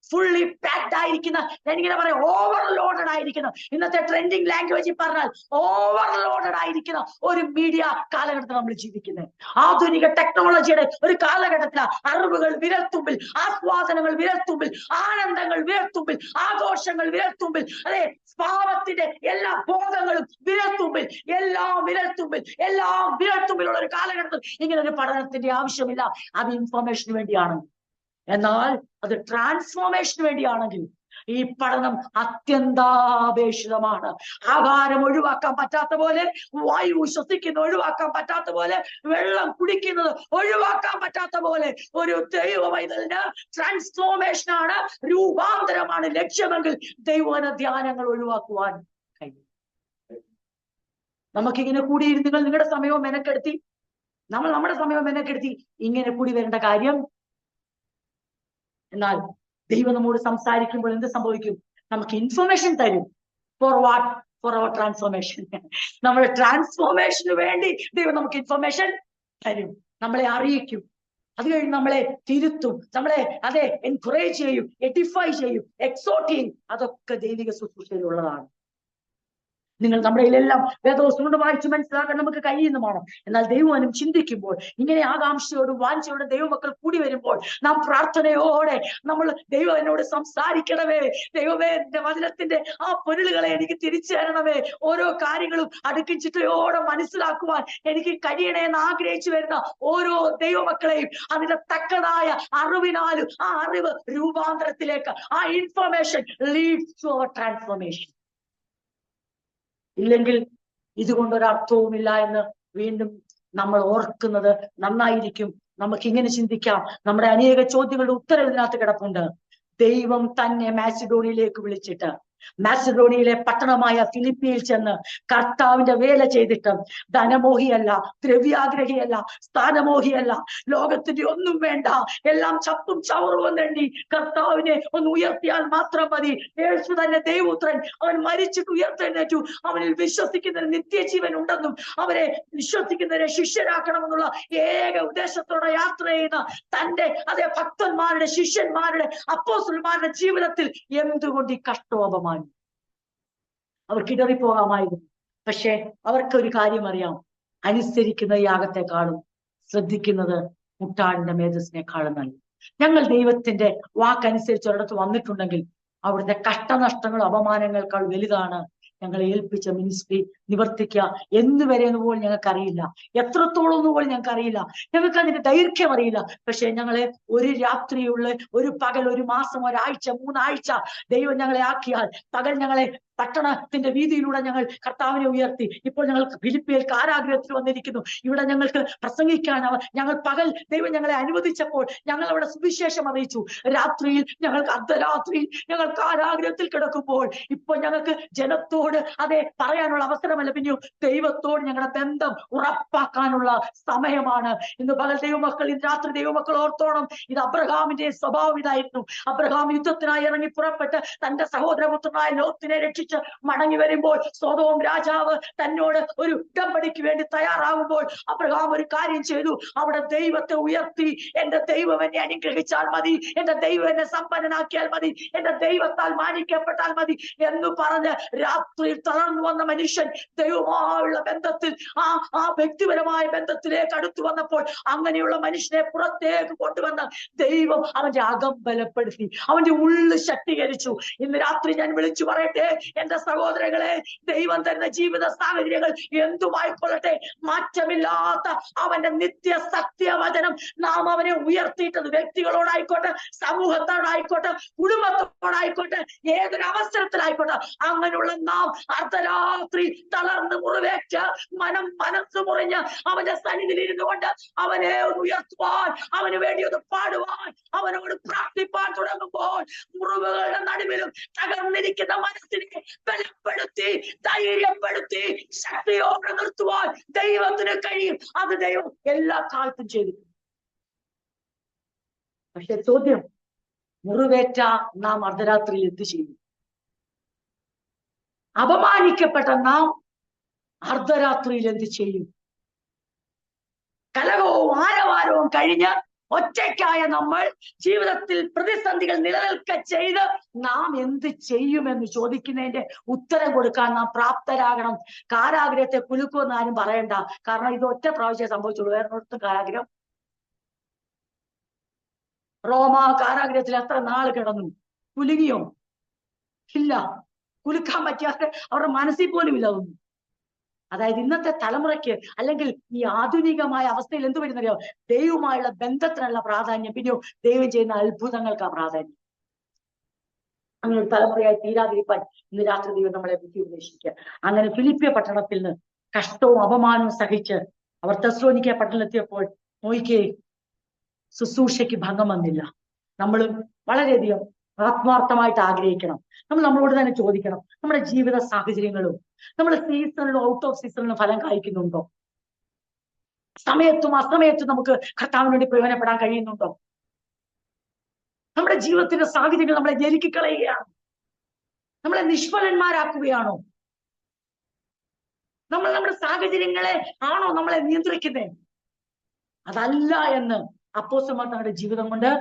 ഫുള്ളി പാക്ഡ് ആയിരിക്കുന്ന, ഞാനിങ്ങനെ പറയാം, ഓവർലോഡഡ് ആയിരിക്കുന്ന, ഇന്നത്തെ ട്രെൻഡിങ് ലാംഗ്വേജിൽ പറഞ്ഞാൽ ഓവർലോഡഡ് ആയിരിക്കുന്ന ഒരു മീഡിയ കാലഘട്ടത്തിൽ നമ്മൾ ജീവിക്കുന്നത്. ആധുനിക ടെക്നോളജിയുടെ ഒരു കാലഘട്ടത്തിലാണ്. അറിവുകൾ വിരൽത്തുമ്പിൽ, ആസ്വാദനങ്ങൾ വിരൽത്തുമ്പിൽ, ആനന്ദങ്ങൾ വിരൽത്തുമ്പിൽ, ആഘോഷങ്ങൾ വിരൽത്തുമ്പിൽ, അതെ, പാപത്തിന്റെ എല്ലാ ബോധങ്ങളും വിരൽത്തുമ്പിൽ, എല്ലാം വിരൽത്തുമ്പിൽ, എല്ലാം വിരൽത്തുമ്പിലുള്ള ഒരു കാലഘട്ടത്തിൽ ഇങ്ങനെ ഒരു പഠനത്തിന്റെ ആവശ്യമില്ല. അത് ഇൻഫോർമേഷന് വേണ്ടിയാണ്. എന്നാൽ അത് ട്രാൻസ്ഫോർമേഷന് വേണ്ടിയാണെങ്കിൽ ഈ പഠനം അത്യന്താപേക്ഷിതമാണ്. ആഹാരം ഒഴിവാക്കാൻ പറ്റാത്ത പോലെ, വായു ശ്വസിക്കുന്നത് ഒഴിവാക്കാൻ പറ്റാത്ത പോലെ, വെള്ളം കുടിക്കുന്നത് ഒഴിവാക്കാൻ പറ്റാത്ത പോലെ ഒരു ദൈവ പൈതലിന് ട്രാൻസ്ഫോർമേഷനാണ്, രൂപാന്തരമാണ് ലക്ഷ്യമെങ്കിൽ ദൈവവചന ധ്യാനങ്ങൾ ഒഴിവാക്കുവാൻ കഴിയും. നമുക്കിങ്ങനെ കൂടിയിരുന്ന് നിങ്ങളുടെ സമയവും മെനക്കെടുത്തി, നമ്മൾ നമ്മുടെ സമയവും മെനക്കെടുത്തി ഇങ്ങനെ കൂടി വരേണ്ട കാര്യം. എന്നാൽ ദൈവം നമ്മോട് സംസാരിക്കുമ്പോൾ എന്ത് സംഭവിക്കും? നമുക്ക് ഇൻഫർമേഷൻ തരും. For what? For our transformation. നമ്മുടെ ട്രാൻസ്ഫോർമേഷന് വേണ്ടി ദൈവം നമുക്ക് ഇൻഫർമേഷൻ തരും, നമ്മളെ അറിയിക്കും. അത് കഴിഞ്ഞ് നമ്മളെ തിരുത്തും, നമ്മളെ അതെ എൻകറേജ് ചെയ്യും, എഡിഫൈ ചെയ്യും, എക്സോർട്ട് ചെയ്യും. അതൊക്കെ ദൈവിക ശുശ്രൂഷയിലുള്ളതാണ്. നിങ്ങൾ നമ്മുടെ ഇതിലെല്ലാം വേദോസ്തുകൊണ്ട് വായിച്ച് മനസ്സിലാക്കാൻ നമുക്ക് കഴിയുന്നതാണ്. എന്നാൽ ദൈവവചനം ചിന്തിക്കുമ്പോൾ, ഇങ്ങനെ ആകാംക്ഷയോടും വാഞ്ചയോടും ദൈവമക്കൾ കൂടി വരുമ്പോൾ, നാം പ്രാർത്ഥനയോടെ നമ്മൾ ദൈവനോട് സംസാരിക്കണമേ. ദൈവമേ, എന്റെ വചനത്തിന്റെ ആ പൊരുളുകളെ എനിക്ക് തിരിച്ചു തരണമേ. ഓരോ കാര്യങ്ങളും അടുക്കി ചിട്ടയോടെ മനസ്സിലാക്കുവാൻ എനിക്ക് കഴിയണേ എന്ന് ആഗ്രഹിച്ചു വരുന്ന ഓരോ ദൈവമക്കളെയും അതിന്റെ തക്കതായ അറിവിനാലും ആ അറിവ് രൂപാന്തരത്തിലേക്ക്, ആ information leads to our transformation. ഇല്ലെങ്കിൽ ഇതുകൊണ്ടൊരർത്ഥവുമില്ല എന്ന് വീണ്ടും നമ്മൾ ഓർക്കുന്നത് നന്നായിരിക്കും. നമുക്കിങ്ങനെ ചിന്തിക്കാം, നമ്മുടെ അനേക ചോദ്യങ്ങളുടെ ഉത്തരം ഇതിനകത്ത് കിടപ്പുണ്ട്. ദൈവം തന്നെ മാസിഡോണിയയിലേക്ക് വിളിച്ചിട്ട്, മാസിഡോണിയയിലെ പട്ടണമായ ഫിലിപ്പിയിൽ ചെന്ന് കർത്താവിന്റെ വേല ചെയ്തിട്ട്, ധനമോഹിയല്ല, ദ്രവ്യാഗ്രഹിയല്ല, സ്ഥാനമോഹിയല്ല, ലോകത്തിന്റെ ഒന്നും വേണ്ട, എല്ലാം ചപ്പും ചവറും വേണ്ടി കർത്താവിനെ ഒന്ന് ഉയർത്തിയാൽ മാത്രം മതി. യേശു തന്നെ ദൈവപുത്രൻ, അവൻ മരിച്ചിട്ട് ഉയർത്തെഴുന്നേറ്റു, അവനിൽ വിശ്വസിക്കുന്നതിന് നിത്യജീവൻ ഉണ്ടെന്നും അവരെ വിശ്വസിക്കുന്നതിനെ ശിഷ്യരാക്കണമെന്നുള്ള ഏക ഉദ്ദേശത്തോടെ യാത്ര ചെയ്യുന്ന തന്റെ അതേ ഭക്തന്മാരുടെ, ശിഷ്യന്മാരുടെ, അപ്പോസ്തലന്മാരുടെ ജീവിതത്തിൽ എന്തുകൊണ്ട് ഈ കഷ്ടോപമാനം? അവർക്ക് ഇടറിപ്പോകാമായിരുന്നു. പക്ഷെ അവർക്ക് ഒരു കാര്യം അറിയാം, അനുസരിക്കുന്ന യാഗത്തെക്കാളും ശ്രദ്ധിക്കുന്നത് മുട്ടാടിന്റെ മേധസ്സിനേക്കാളും നല്ലത്. ഞങ്ങൾ ദൈവത്തിന്റെ വാക്കനുസരിച്ച് ഒരിടത്ത് വന്നിട്ടുണ്ടെങ്കിൽ അവിടുത്തെ കഷ്ടനഷ്ടങ്ങളും അപമാനങ്ങൾക്കാൾ വലുതാണ് ഞങ്ങളെ ഏൽപ്പിച്ച മിനിസ്ട്രി നിവർത്തിക്കുക എന്നുവരെ എന്ന് പോലും ഞങ്ങൾക്കറിയില്ല, എത്രത്തോളം എന്ന് പോലും ഞങ്ങൾക്കറിയില്ല, ഞങ്ങൾക്ക് അതിന്റെ ദൈർഘ്യം അറിയില്ല. പക്ഷെ ഞങ്ങളെ ഒരു രാത്രിയുള്ള, ഒരു പകൽ, ഒരു മാസം, ഒരാഴ്ച, 3 ആഴ്ച ദൈവം ഞങ്ങളെ ആക്കിയാൽ, പകൽ ഞങ്ങളെ പട്ടണത്തിന്റെ വീതിയിലൂടെ ഞങ്ങൾ കർത്താവിനെ ഉയർത്തി. ഇപ്പോൾ ഞങ്ങൾ ഫിലിപ്പിയിൽ കാരാഗ്രഹത്തിൽ വന്നിരിക്കുന്നു. ഇവിടെ ഞങ്ങൾക്ക് പ്രസംഗിക്കാൻ ഞങ്ങൾ പകൽ ദൈവം ഞങ്ങളെ അനുവദിച്ചപ്പോൾ ഞങ്ങൾ അവിടെ സുവിശേഷം അറിയിച്ചു. രാത്രിയിൽ ഞങ്ങൾക്ക് അർദ്ധരാത്രിയിൽ ഞങ്ങൾ കാരാഗ്രഹത്തിൽ കിടക്കുമ്പോൾ ഇപ്പോൾ ഞങ്ങൾക്ക് ജനത്തോട് അതെ പറയാനുള്ള അവസരമല്ല, പിന്നെയോ ദൈവത്തോട് ഞങ്ങളുടെ ബന്ധം ഉറപ്പാക്കാനുള്ള സമയമാണ്. ഇന്ന് പകൽ ദൈവമക്കൾ, ഇന്ന് രാത്രി ദൈവമക്കൾ ഓർത്തോണം, ഇത് അബ്രഹാമിന്റെ സ്വഭാവം ഇതായിരുന്നു. അബ്രഹാം യുദ്ധത്തിനായി ഇറങ്ങി പുറപ്പെട്ട് തന്റെ സഹോദരപുത്രനായ ലോത്തിനെ രക്ഷിച്ച് മടങ്ങി വരുമ്പോൾ, സൊദോം രാജാവ് തന്നോട് ഒരു ഉടമ്പടിക്ക് വേണ്ടി തയ്യാറാകുമ്പോൾ അബ്രഹാം ഒരു കാര്യം ചെയ്തു. അവിടെ ദൈവത്തെ ഉയർത്തി, എന്റെ ദൈവം എന്നെ അനുഗ്രഹിച്ചാൽ മതി, എന്റെ ദൈവം എന്നെ സമ്പന്നനാക്കിയാൽ മതി, എന്റെ ദൈവത്താൽ മാനിക്കപ്പെട്ടാൽ മതി എന്ന് പറഞ്ഞ് രാത്രിയിൽ തളർന്നു വന്ന മനുഷ്യൻ ദൈവമായുള്ള ബന്ധത്തിൽ, ആ വ്യക്തിപരമായ ബന്ധത്തിലേക്ക് അടുത്തു വന്നപ്പോൾ അങ്ങനെയുള്ള മനുഷ്യനെ പുറത്തേക്ക് കൊണ്ടുവന്ന് ദൈവം അവന്റെ അകം ബലപ്പെടുത്തി, അവന്റെ ഉള്ളു ശക്തീകരിച്ചു. ഇന്ന് രാത്രി ഞാൻ വിളിച്ചു പറയട്ടെ, എന്റെ സഹോദരങ്ങളെ, ദൈവം തരുന്ന ജീവിത സാഹചര്യങ്ങൾ എന്തുമായിക്കൊള്ളട്ടെ, മാറ്റമില്ലാത്ത അവന്റെ നിത്യ സത്യവചനം നാം അവനെ ഉയർത്തിയിട്ടത് വ്യക്തികളോടായിക്കോട്ടെ, സമൂഹത്തോടായിക്കോട്ടെ, കുടുംബത്തോടായിക്കോട്ടെ, ഏതൊരു അവസരത്തിലായിക്കോട്ടെ, അങ്ങനെയുള്ള നാം അർദ്ധരാത്രി തളർന്ന് മുറിവേറ്റ് മനസ്സ് മുറിഞ്ഞ് അവന്റെ സന്നിധിയിൽ ഇരുന്നു കൊണ്ട് അവനെ ഉയർത്തുവാൻ, അവന് വേണ്ടി ഒന്ന് പാടുവാൻ, അവനോട് പ്രാർത്ഥിപ്പാൻ തുടങ്ങുമ്പോൾ മുറിവുകളുടെ നടുവിലും തകർന്നിരിക്കുന്ന മനസ്സിനെ ബലപ്പെടുത്തുവാൻ ഉയർത്തി ധൈര്യപ്പെടുത്തി ശക്തിയോടെ നിർത്തുവാൻ ദൈവത്തിന് കഴിയും. അത് ദൈവം എല്ലാ കാലത്തും ചെയ്തു. പക്ഷെ ചോദ്യം, മുറിവേറ്റ നാം അർദ്ധരാത്രിയിൽ എന്ത് ചെയ്യും? അപമാനിക്കപ്പെട്ട നാം അർദ്ധരാത്രിയിൽ എന്ത് ചെയ്യും? കലഹവും ആരവാരവും കഴിഞ്ഞ് ഒറ്റയ്ക്കായ നമ്മൾ ജീവിതത്തിൽ പ്രതിസന്ധികൾ നിലനിൽക്ക ചെയ്ത് നാം എന്ത് ചെയ്യുമെന്ന് ചോദിക്കുന്നതിന്റെ ഉത്തരം കൊടുക്കാൻ നാം പ്രാപ്തരാകണം. കാരാഗ്രഹത്തെ കുലുക്കുമെന്ന് ആരും പറയണ്ട. കാരണം ഇത് ഒറ്റ പ്രാവശ്യം സംഭവിച്ചുള്ളൂ. വേറൊരിടത്തും കാരാഗ്രഹം. റോമ കാരാഗ്രഹത്തിൽ എത്ര നാൾ കിടന്നു? കുലുങ്ങിയോ? ഇല്ല. കുലുക്കാൻ പറ്റാതെ അവരുടെ മനസ്സിൽ പോലും ഇല്ല ഒന്നും. അതായത് ഇന്നത്തെ തലമുറയ്ക്ക് അല്ലെങ്കിൽ ഈ ആധുനികമായ അവസ്ഥയിൽ എന്ത് വരുന്നറിയോ? ദൈവവുമായുള്ള ബന്ധത്തിനുള്ള പ്രാധാന്യം, പിന്നെയോ ദൈവം ചെയ്യുന്ന അത്ഭുതങ്ങൾക്ക് പ്രാധാന്യം. അങ്ങനെ ഒരു തലമുറയായി തീരാതിരിക്കാൻ ഇന്ന് രാത്രി ദൈവം നമ്മളെ ബുദ്ധി ഉപദേശിക്കുക. അങ്ങനെ ഫിലിപ്പിയ പട്ടണത്തിൽ നിന്ന് കഷ്ടവും അപമാനവും സഹിച്ച് അവർ തെസ്സലോനിക്ക പട്ടണത്തിലെത്തിയപ്പോൾ നോയിക്കേ, ശുശ്രൂഷയ്ക്ക് ഭംഗം വന്നില്ല. നമ്മളും വളരെയധികം ആത്മാർത്ഥമായിട്ട് ആഗ്രഹിക്കണം. നമ്മൾ നമ്മളോട് തന്നെ ചോദിക്കണം, നമ്മുടെ ജീവിത സാഹചര്യങ്ങളും നമ്മുടെ സീസണിലും ഔട്ട് ഓഫ് സീസണിലും ഫലം കായ്ക്കുന്നുണ്ടോ? സമയത്തും അസമയത്തും നമുക്ക് കർത്താവിന് വേണ്ടി പ്രയോജനപ്പെടാൻ കഴിയുന്നുണ്ടോ? നമ്മുടെ ജീവിതത്തിന്റെ സാഹചര്യങ്ങൾ നമ്മളെ ജലിക്കളയുകയാണ്, നമ്മളെ നിഷ്ഫലന്മാരാക്കുകയാണോ? നമ്മൾ നമ്മുടെ സാഹചര്യങ്ങളെ ആണോ നമ്മളെ നിയന്ത്രിക്കുന്നത്? അതല്ല എന്ന് അപ്പോസ്തലന്മാർ തങ്ങളുടെ ജീവിതം കൊണ്ട്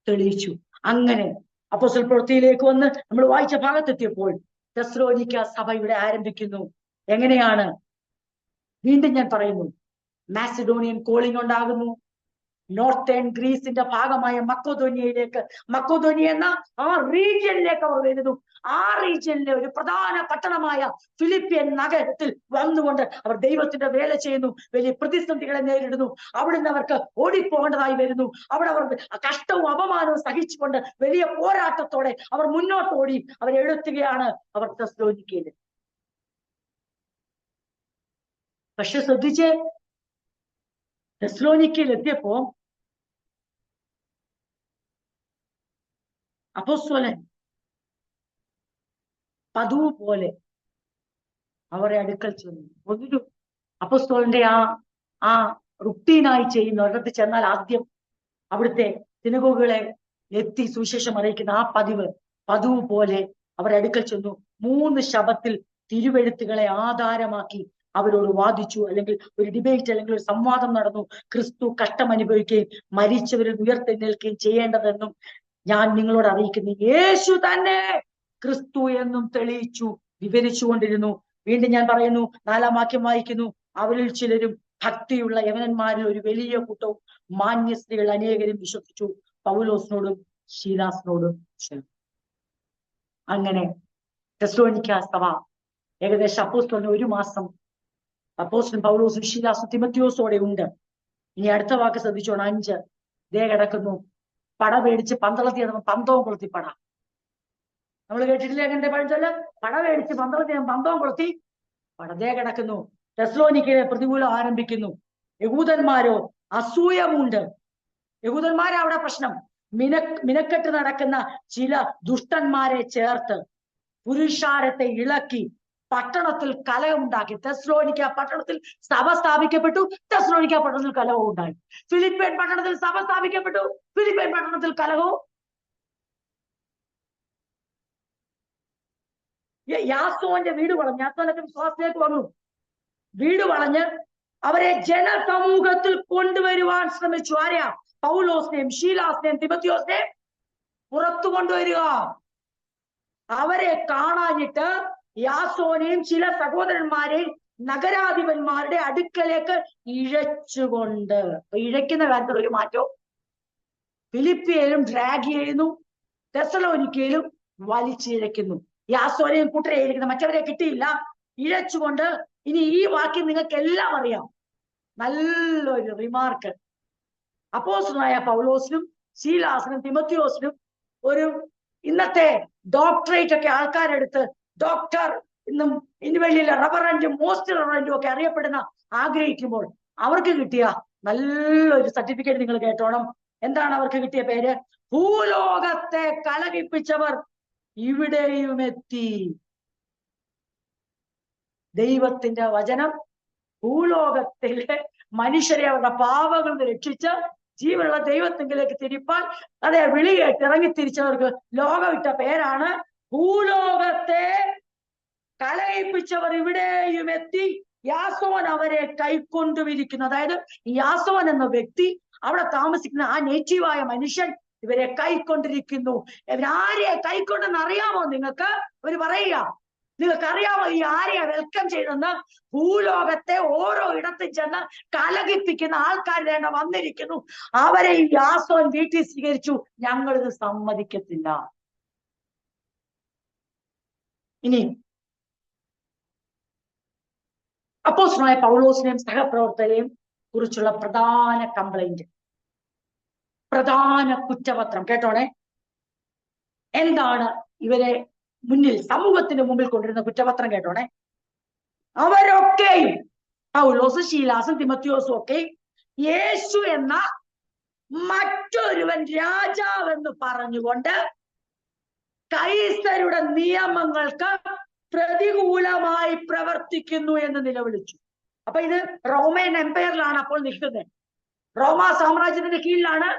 തെളിയിച്ചു. അങ്ങനെ അപ്പോസ്തല പ്രവൃത്തിയിലേക്ക് വന്ന് നമ്മൾ വായിച്ച ഭാഗത്തെത്തിയപ്പോൾ തെസ്സലോനിക്ക സഭ ഇവിടെ ആരംഭിക്കുന്നു. എങ്ങനെയാണ്? വീണ്ടും ഞാൻ പറയുന്നു, മാസിഡോണിയൻ കോളിംഗ് ഉണ്ടാകുന്നു. നോർത്തേൺ ഗ്രീസിന്റെ ഭാഗമായ മക്കോദോനിയ എന്ന ആ റീജിയനിലേക്ക് അവർ വരുന്നു. ആ റീജിയനിലെ ഒരു പ്രധാന പട്ടണമായ ഫിലിപ്പിയൻ നഗരത്തിൽ വന്നുകൊണ്ട് അവർ ദൈവത്തിന്റെ വേല ചെയ്യുന്നു. വലിയ പ്രതിസന്ധികളെ നേരിടുന്നു. അവിടുന്ന് അവർക്ക് ഓടിപ്പോകേണ്ടതായി വരുന്നു. അവിടെ അവർ കഷ്ടവും അപമാനവും സഹിച്ചുകൊണ്ട് വലിയ പോരാട്ടത്തോടെ അവർ മുന്നോട്ട് ഓടി അവരെഴുത്തുകയാണ് അവർ തെസ്സലോനിക്കയിൽ. പക്ഷെ ശ്രദ്ധിച്ചേ, തെസ്സലോനിക്കയിൽ എത്തിയപ്പോ അപ്പോസ്തലൻ പതിവ് പോലെ അവരെ അടുക്കൽ ചെന്നു. ഒരു അപ്പോസ്തലന്റെ ആ റുട്ടീനായി ചെയ്യുന്ന ഒരിടത്ത് ചെന്നാൽ ആദ്യം അവിടുത്തെ സിനഗോഗുകളെ എത്തി സുവിശേഷം അറിയിക്കുന്ന ആ പതിവ് പോലെ അവരെ അടുക്കൽ ചെന്നു. 3 ശബത്തിൽ തിരുവെഴുത്തുകളെ ആധാരമാക്കി അവരോട് വാദിച്ചു. അല്ലെങ്കിൽ ഒരു ഡിബേറ്റ് അല്ലെങ്കിൽ ഒരു സംവാദം നടന്നു. ക്രിസ്തു കഷ്ടം അനുഭവിക്കുകയും മരിച്ചവരിൽ ഉയർത്തെഴുന്നേൽക്കുകയും ചെയ്യേണ്ടതെന്നും ഞാൻ നിങ്ങളോട് അറിയിക്കുന്നു യേശു തന്നെ ക്രിസ്തു എന്നും തെളിയിച്ചു വിവരിച്ചുകൊണ്ടിരുന്നു. വീണ്ടും ഞാൻ പറയുന്നു, 4-ാം വാക്യം വായിക്കുന്നു, അവരിൽ ചിലരും ഭക്തിയുള്ള യവനന്മാരിൽ ഒരു വലിയ കൂട്ടവും മാന്യസ്ത്രീകൾ അനേകരും വിശ്വസിച്ചു. പൗലോസിനോടും ശീലാസിനോടും ചേർന്നു. അങ്ങനെ തെസ്സലോനിക്ക സഭ ഏകദേശം അപ്പോസ്തലന് 1 മാസം അപ്പോസ്തലൻ പൗലോസും ശീലാസും തിമോത്തിയോസോടെ ഉണ്ട്. ഇനി അടുത്ത വാക്ക് ശ്രദ്ധിച്ചോണം. 5 ദേ കിടക്കുന്നു. പട പേടിച്ച് പന്തളത്തി പന്തവും കൊളുത്തി പട. നമ്മൾ കേട്ടിട്ടില്ലേ എങ്ങനെ പഴഞ്ചൊല്ല്? പട പേടിച്ച് പന്തളത്തി പന്തവും കൊളുത്തി പട. ദേ കിടക്കുന്നു. തെസ്സലോനിക്കയിലെ പ്രതികൂലം ആരംഭിക്കുന്നു. യഹൂദന്മാരോ അസൂയമുണ്ട്. യഹൂദന്മാരാ അവിടെ പ്രശ്നം. മിനക്കെട്ട് നടക്കുന്ന ചില ദുഷ്ടന്മാരെ ചേർത്ത് പുരുഷാരത്തെ ഇളക്കി പട്ടണത്തിൽ കലഹമുണ്ടാക്കി. തെസ്സലോനിക്ക പട്ടണത്തിൽ സഭ സ്ഥാപിക്കപ്പെട്ടു. തെസ്സലോനിക്ക പട്ടണത്തിൽ കലഹവും ഉണ്ടായി. ഫിലിപ്പിയൻ പട്ടണത്തിൽ സഭ സ്ഥാപിക്കപ്പെട്ടു. ഫിലിപ്പിയൻ പട്ടണത്തിൽ കലഹവും. യാസോന്റെ വീട് വളഞ്ഞ്, യാസോനൊക്കെ വിശ്വാസത്തിലേക്ക് വന്നു. വീട് വളഞ്ഞ് അവരെ ജനസമൂഹത്തിൽ കൊണ്ടുവരുവാൻ ശ്രമിച്ചു. ആരെയാ? പൗലോസിനെയും ശീലാസിനെയും തിമോത്തിയോസിനെയും പുറത്തു കൊണ്ടുവരിക. അവരെ കാണാഞ്ഞിട്ട് യാസോനെയും ചില സഹോദരന്മാരെയും നഗരാധിപന്മാരുടെ അടുക്കലേക്ക് ഇഴച്ചുകൊണ്ട്. ഇഴയ്ക്കുന്ന കാര്യത്തിൽ ഒരു മാറ്റവും. ഫിലിപ്പിയയിലും ഡ്രാഗ് ചെയ്യുന്നു, തെസ്സലോനിക്കയിലും വലിച്ചിഴയ്ക്കുന്നു. യാസോനെയും കൂട്ടരെ ഇരിക്കുന്ന, മറ്റവരെ കിട്ടിയില്ല. ഇഴച്ചുകൊണ്ട്. ഇനി ഈ വാക്യം നിങ്ങൾക്ക് എല്ലാം അറിയാം. നല്ലൊരു റിമാർക്ക്. അപ്പോസ്തലനായ പൗലോസിനും ശീലാസിനും തിമോത്തിയോസിനും ഒരു ഇന്നത്തെ ഡോക്ടറേറ്റ് ഒക്കെ ആൾക്കാരെടുത്ത് ഡോക്ടർ ഇന്നും ഇനി വലിയ റവറൻറ്റും മോസ്റ്റ് റവറൻറ്റും ഒക്കെ അറിയപ്പെടുന്ന ആഗ്രഹിക്കുമ്പോൾ അവർക്ക് കിട്ടിയ നല്ലൊരു സർട്ടിഫിക്കറ്റ് നിങ്ങൾ കേട്ടോണം. എന്താണ് അവർക്ക് കിട്ടിയ പേര്? ഭൂലോകത്തെ കലഹിപ്പിച്ചവർ ഇവിടെയും എത്തി. ദൈവത്തിന്റെ വചനം ഭൂലോകത്തിലെ മനുഷ്യരെ അവരുടെ പാപങ്ങളിൽ നിന്ന് രക്ഷിച്ച് ജീവനുള്ള ദൈവത്തിങ്കിലേക്ക് തിരിപ്പാൻ അതെ വിളി കേട്ട് ഇറങ്ങി തിരിച്ചവർക്ക് ലോകം ഇട്ട പേരാണ് ഭൂലോകത്തെ കലയിപ്പിച്ചവർ ഇവിടെയും എത്തി യാസോൻ അവരെ കൈക്കൊണ്ടുമിരിക്കുന്നു. അതായത് യാസോൻ എന്ന വ്യക്തി, അവിടെ താമസിക്കുന്ന ആ നേറ്റീവായ മനുഷ്യൻ ഇവരെ കൈക്കൊണ്ടിരിക്കുന്നു. ഇവരാരെയെ കൈക്കൊണ്ടെന്ന് അറിയാമോ നിങ്ങൾക്ക്? ഇവര് പറയുക, നിങ്ങൾക്കറിയാമോ ഈ ആരെയാ വെൽക്കം ചെയ്തെന്ന്? ഭൂലോകത്തെ ഓരോ ഇടത്തും ചെന്ന് കലകിപ്പിക്കുന്ന ആൾക്കാർ വേണ്ട വന്നിരിക്കുന്നു. അവരെ ഈ യാസോൻ വീട്ടിൽ സ്വീകരിച്ചു. ഞങ്ങളിത് സമ്മതിക്കത്തില്ല. ഇനി അപ്പോസ്തലനായ പൗലോസിനെയും സഹപ്രവർത്തകരെയും കുറിച്ചുള്ള പ്രധാന കംപ്ലൈന്റ്, പ്രധാന കുറ്റപത്രം കേട്ടോണേ. എന്താണ് ഇവരെ മുന്നിൽ സമൂഹത്തിന് മുമ്പിൽ കൊണ്ടിരുന്ന കുറ്റപത്രം കേട്ടോണേ. അവരൊക്കെയും പൗലോസ്, ശീലാസും തിമോത്തിയോസും ഒക്കെ യേശു എന്ന മറ്റൊരുവൻ രാജാവെന്ന് പറഞ്ഞുകൊണ്ട് കൈസരുടെ നിയമങ്ങൾക്ക് പ്രതികൂലമായി പ്രവർത്തിക്കുന്നു എന്ന് നിലവിളിച്ചു. അപ്പൊ ഇത് റോമൻ എംപയറിലാണ് അപ്പോൾ നിൽക്കുന്നത്. റോമ സാമ്രാജ്യത്തിന്റെ കീഴിലാണ്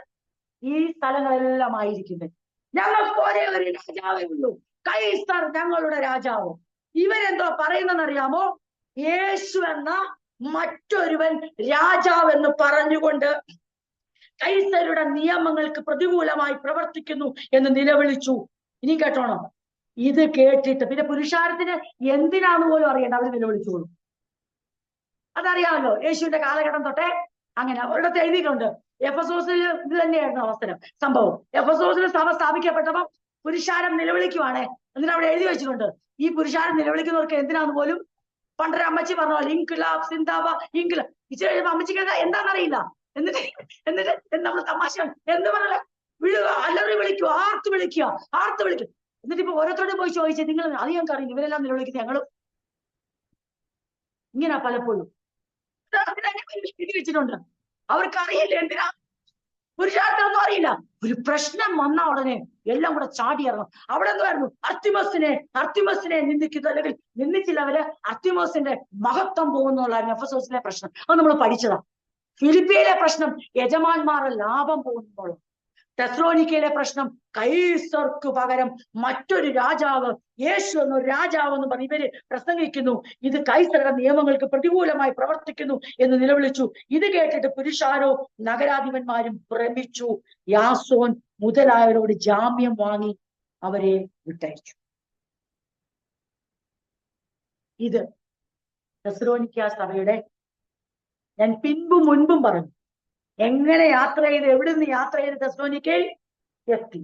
ഈ സ്ഥലങ്ങളെല്ലാം ആയിരിക്കുന്നത്. ഞങ്ങൾക്ക് ഒരേ ഒരു രാജാവേ ഉള്ളൂ, കൈസർ ഞങ്ങളുടെ രാജാവ്. ഇവരെന്തോ പറയുന്നതെന്നറിയാമോ? യേശു എന്ന മറ്റൊരുവൻ രാജാവെന്ന് പറഞ്ഞുകൊണ്ട് കൈസരുടെ നിയമങ്ങൾക്ക് പ്രതികൂലമായി പ്രവർത്തിക്കുന്നു എന്ന് നിലവിളിച്ചു. ഇനി കേട്ടോണം, ഇത് കേട്ടിട്ട് പിന്നെ പുരുഷാരത്തിന് എന്തിനാന്ന് പോലും അറിയണ്ട, അവർ നിലവിളിച്ചോളൂ. അതറിയാമല്ലോ, യേശുവിന്റെ കാലഘട്ടം തൊട്ടേ അങ്ങനെ ഒരിടത്ത് എഴുതിയിട്ടുണ്ട്. എഫെസോസിൽ ഇത് തന്നെയായിരുന്നു അവസരം സംഭവം. എഫെസോസിൽ സഭ സ്ഥാപിക്കപ്പെട്ടപ്പോൾ പുരുഷാരം നിലവിളിക്കുവാണ്. എന്നിട്ട് അവിടെ എഴുതി വെച്ചിട്ടുണ്ട്, ഈ പുരുഷാരം നിലവിളിക്കുന്നവർക്ക് എന്തിനാന്ന് പോലും പണ്ടൊരു അമ്മച്ചി പറഞ്ഞ പോലെ ഇൻക്ലാബ് സിന്ദാബ ഇൻക്ലാബ് ഇച്ചിരി കഴിയുമ്പോ അമ്മച്ചിക്ക് എന്താണെന്നറിയില്ല. എന്നിട്ട് നമ്മൾ തമാശ എന്ത് പറഞ്ഞ വിഴുക, അല്ലറി വിളിക്കുക, ആർത്ത് വിളിക്കുക. എന്നിട്ട് ഇപ്പൊ ഓരോരുത്തരോട് പോയി ചോദിച്ചേ, നിങ്ങൾ അത് ഞങ്ങൾക്ക് അറിയില്ല, ഇവരെല്ലാം നിലവിളിക്കുന്നത് ഞങ്ങളും. ഇങ്ങനെ പലപ്പോഴും എഴുതി വെച്ചിട്ടുണ്ട്. അവർക്കറിയില്ല എന്തിനാ, പുരുഷാർത്ഥമൊന്നും അറിയില്ല. ഒരു പ്രശ്നം വന്ന ഉടനെ എല്ലാം കൂടെ ചാടിയിറങ്ങും. അവിടെ എന്തായിരുന്നു? അർത്തിമസിനെ നിന്ദിക്കുന്നു, അല്ലെങ്കിൽ നിന്ദിച്ചില്ല അവര് അർത്തിമസിന്റെ മഹത്വം പോകുന്നുള്ളായിരുന്നു എഫെസോസിലെ പ്രശ്നം. അത് നമ്മൾ പഠിച്ചതാ. ഫിലിപ്പിയിലെ പ്രശ്നം യജമാന്മാരുടെ ലാഭം പോകുന്നുള്ളൂ. തെസ്സലോനിക്കയിലെ പ്രശ്നം കൈസർക്ക് പകരം മറ്റൊരു രാജാവ്, യേശു എന്നൊരു രാജാവ് എന്ന് പറഞ്ഞ് ഇവര് പ്രസംഗിക്കുന്നു. ഇത് കൈസരുടെ നിയമങ്ങൾക്ക് പ്രതികൂലമായി പ്രവർത്തിക്കുന്നു എന്ന് നിലവിളിച്ചു. ഇത് കേട്ടിട്ട് പുരുഷാരോ നഗരാധിപന്മാരും ഭ്രമിച്ചു. യാസോൻ മുതലായവരോട് ജാമ്യം വാങ്ങി അവരെ വിട്ടയച്ചു. ഇത് തെസ്സലോനിക്ക സഭയുടെ, ഞാൻ മുൻപും പറഞ്ഞു, എങ്ങനെ യാത്ര ചെയ്ത്, എവിടെ നിന്ന് യാത്ര ചെയ്ത് തെസ്സലോനിക്കയിൽ എത്തി.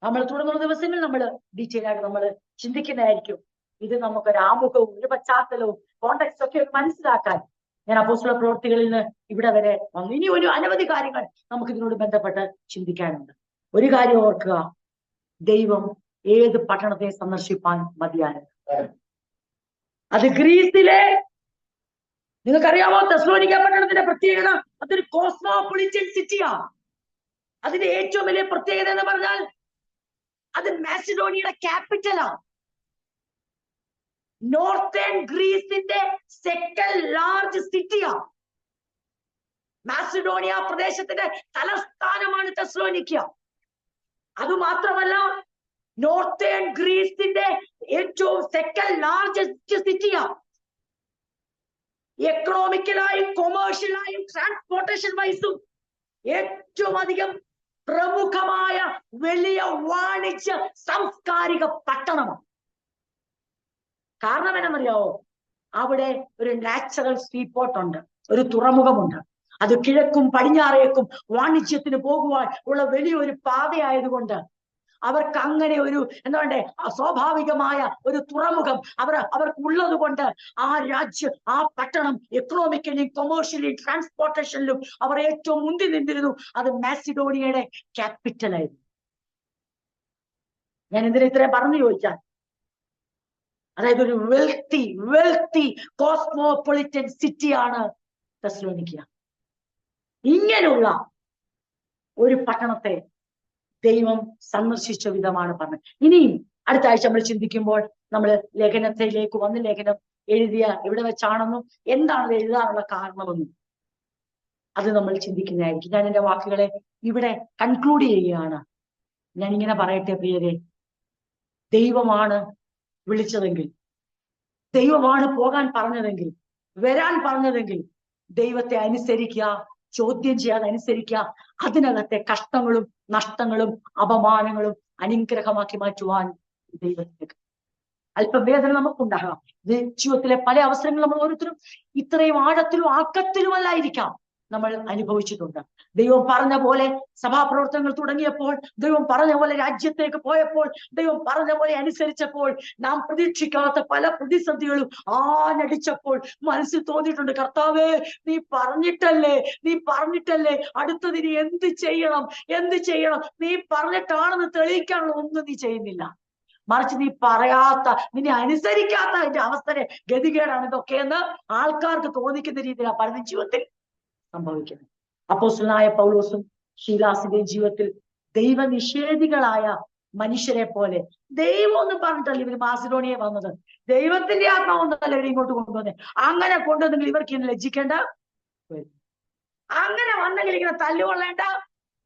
നമ്മൾ തുടർന്നുള്ള ദിവസങ്ങളിൽ നമ്മൾ ഡീറ്റെയിൽ ആയിട്ട് നമ്മൾ ചിന്തിക്കുന്നതായിരിക്കും. ഇത് നമുക്കൊരു ആമുഖവും ഒരു പശ്ചാത്തലവും കോണ്ടെക്സ്റ്റ് ഒക്കെ മനസ്സിലാക്കാൻ ഞാൻ അപ്പോസ്തല പ്രവൃത്തികളിൽ നിന്ന് ഇവിടെ വരെ വന്നു. ഇനി ഒരു അനവധി കാര്യങ്ങൾ നമുക്ക് ഇതിനോട് ബന്ധപ്പെട്ട് ചിന്തിക്കാനുണ്ട്. ഒരു കാര്യം ഓർക്കുക, ദൈവം ഏത് പട്ടണത്തെ സന്ദർശിപ്പാൻ മതിയായത്. അത് ഗ്രീസിലെ, നിങ്ങൾക്കറിയാമോ തെസ്സലോനിക്ക പട്ടണത്തിന്റെ പ്രത്യേകത? അതൊരു കോസ്മോപൊളിറ്റൻ സിറ്റിയാണ്. അതിന്റെ ഏറ്റവും വലിയ പ്രത്യേകത എന്ന് പറഞ്ഞാൽ അത് മാസിഡോണിയയുടെ ക്യാപിറ്റലാണ്. നോർത്തേൺ ഗ്രീസിന്റെ സെക്കൻഡ് ലാർജ് സിറ്റിയാണ്. മാസിഡോണിയ പ്രദേശത്തിന്റെ തലസ്ഥാനമാണ് തെസ്സലോനിക്ക. അതുമാത്രമല്ല, നോർത്തേൺ ഗ്രീസിന്റെ ഏറ്റവും സെക്കൻഡ് ലാർജസ്റ്റ് സിറ്റിയാണ്. എക്കണോമിക്കലായും കൊമേഴ്ഷ്യലായും ട്രാൻസ്പോർട്ടേഷൻ വൈസും ഏറ്റവും അധികം പ്രമുഖമായ വലിയ വാണിജ്യ സാംസ്കാരിക പട്ടണമാണ്. കാരണം എന്നറിയാവോ? അവിടെ ഒരു നാച്ചുറൽ സീപോർട്ട് ഉണ്ട്, ഒരു തുറമുഖമുണ്ട്. അത് കിഴക്കും പടിഞ്ഞാറേക്കും വാണിജ്യത്തിന് പോകുവാൻ ഉള്ള വലിയൊരു പാതയായതുകൊണ്ട് അവർക്ക് അങ്ങനെ ഒരു എന്താ വേണ്ടേ, സ്വാഭാവികമായ ഒരു തുറമുഖം അവർക്ക് ഉള്ളത് കൊണ്ട് ആ പട്ടണം എക്കണോമിക്കലി, കൊമേഴ്ഷ്യലി, ട്രാൻസ്പോർട്ടേഷനിലും അവർ ഏറ്റവും മുന്തി നിന്നിരുന്നു. അത് മാസിഡോണിയയുടെ ക്യാപിറ്റലായിരുന്നു. ഞാൻ എന്തിനാ ഇത്രയും പറഞ്ഞു ചോദിച്ചാൽ, അതായത് ഒരു വെൽത്തി കോസ്മോപൊളിറ്റൻ സിറ്റിയാണ് തെസ്സലോനിക്ക. ഇങ്ങനെയുള്ള ഒരു പട്ടണത്തെ ദൈവം സന്ദർശിച്ച വിധമാണ് പറഞ്ഞത്. ഇനിയും അടുത്ത ആഴ്ച നമ്മൾ ചിന്തിക്കുമ്പോൾ നമ്മൾ ലേഖനത്തിലേക്ക് വന്ന് ലേഖനം എവിടെ വെച്ചാണെന്നും എന്താണ് എഴുതാനുള്ള കാരണമെന്നും അത് നമ്മൾ ചിന്തിക്കുന്നതായിരിക്കും. ഞാൻ എന്റെ വാക്കുകളെ ഇവിടെ കൺക്ലൂഡ് ചെയ്യുകയാണ്. ഞാൻ ഇങ്ങനെ പറയട്ടെ പ്രിയരെ, ദൈവമാണ് വിളിച്ചതെങ്കിൽ, ദൈവമാണ് പോകാൻ പറഞ്ഞതെങ്കിൽ, വരാൻ പറഞ്ഞതെങ്കിൽ ദൈവത്തെ അനുസരിക്കുക, ചോദ്യം ചെയ്യാതെ അനുസരിക്കുക. അതിനകത്തെ കഷ്ടങ്ങളും നഷ്ടങ്ങളും അപമാനങ്ങളും അനുഗ്രഹമാക്കി മാറ്റുവാൻ ദൈവത്തിലേക്ക് അല്പവേദന നമുക്കുണ്ടാകാം. ഇത് ജീവിതത്തിലെ പല അവസരങ്ങളും നമ്മൾ ഓരോരുത്തരും ഇത്രയും ആഴത്തിലും ആക്കത്തിലുമല്ലായിരിക്കാം നമ്മൾ അനുഭവിച്ചിട്ടുണ്ട്. ദൈവം പറഞ്ഞ പോലെ സഭാപ്രവർത്തനങ്ങൾ തുടങ്ങിയപ്പോൾ, ദൈവം പറഞ്ഞ പോലെ രാജ്യത്തേക്ക് പോയപ്പോൾ, ദൈവം പറഞ്ഞ പോലെ അനുസരിച്ചപ്പോൾ, നാം പ്രതീക്ഷിക്കാത്ത പല പ്രതിസന്ധികളും ആഞ്ഞടിച്ചപ്പോൾ മനസ്സിൽ തോന്നിയിട്ടുണ്ട്, കർത്താവേ നീ പറഞ്ഞിട്ടല്ലേ അടുത്തതിന് എന്ത് ചെയ്യണം. നീ പറഞ്ഞിട്ടാണെന്ന് തെളിയിക്കാനുള്ള ഒന്നും നീ ചെയ്യുന്നില്ല. മറിച്ച് നീ പറയാത്ത, നിന്നെ അനുസരിക്കാത്ത അതിന്റെ അവസ്ഥയെ ഗതികേടാണ് ഇതൊക്കെയെന്ന് ആൾക്കാർക്ക് തോന്നിക്കുന്ന രീതിയിലാണ് പലരും ജീവിതത്തിൽ സംഭവിക്കുന്നത്. അപ്പോസ്തലനായ പൗലോസും ശീലാസിന്റെയും ജീവിതത്തിൽ ദൈവനിഷേധികളായ മനുഷ്യരെ പോലെ, ദൈവം ഒന്നും പറഞ്ഞിട്ടല്ല ഇവർ മാസിഡോണിയ വന്നത്, ദൈവത്തിന്റെ ആത്മാവൊന്നല്ല ഇവർ ഇങ്ങോട്ട് കൊണ്ടുവന്നേ. അങ്ങനെ കൊണ്ടുവന്നെങ്കിൽ ഇവർക്ക് ഇങ്ങനെ ലജ്ജിക്കേണ്ട വരും. അങ്ങനെ വന്നെങ്കിൽ ഇങ്ങനെ തല്ലുകൊള്ളേണ്ട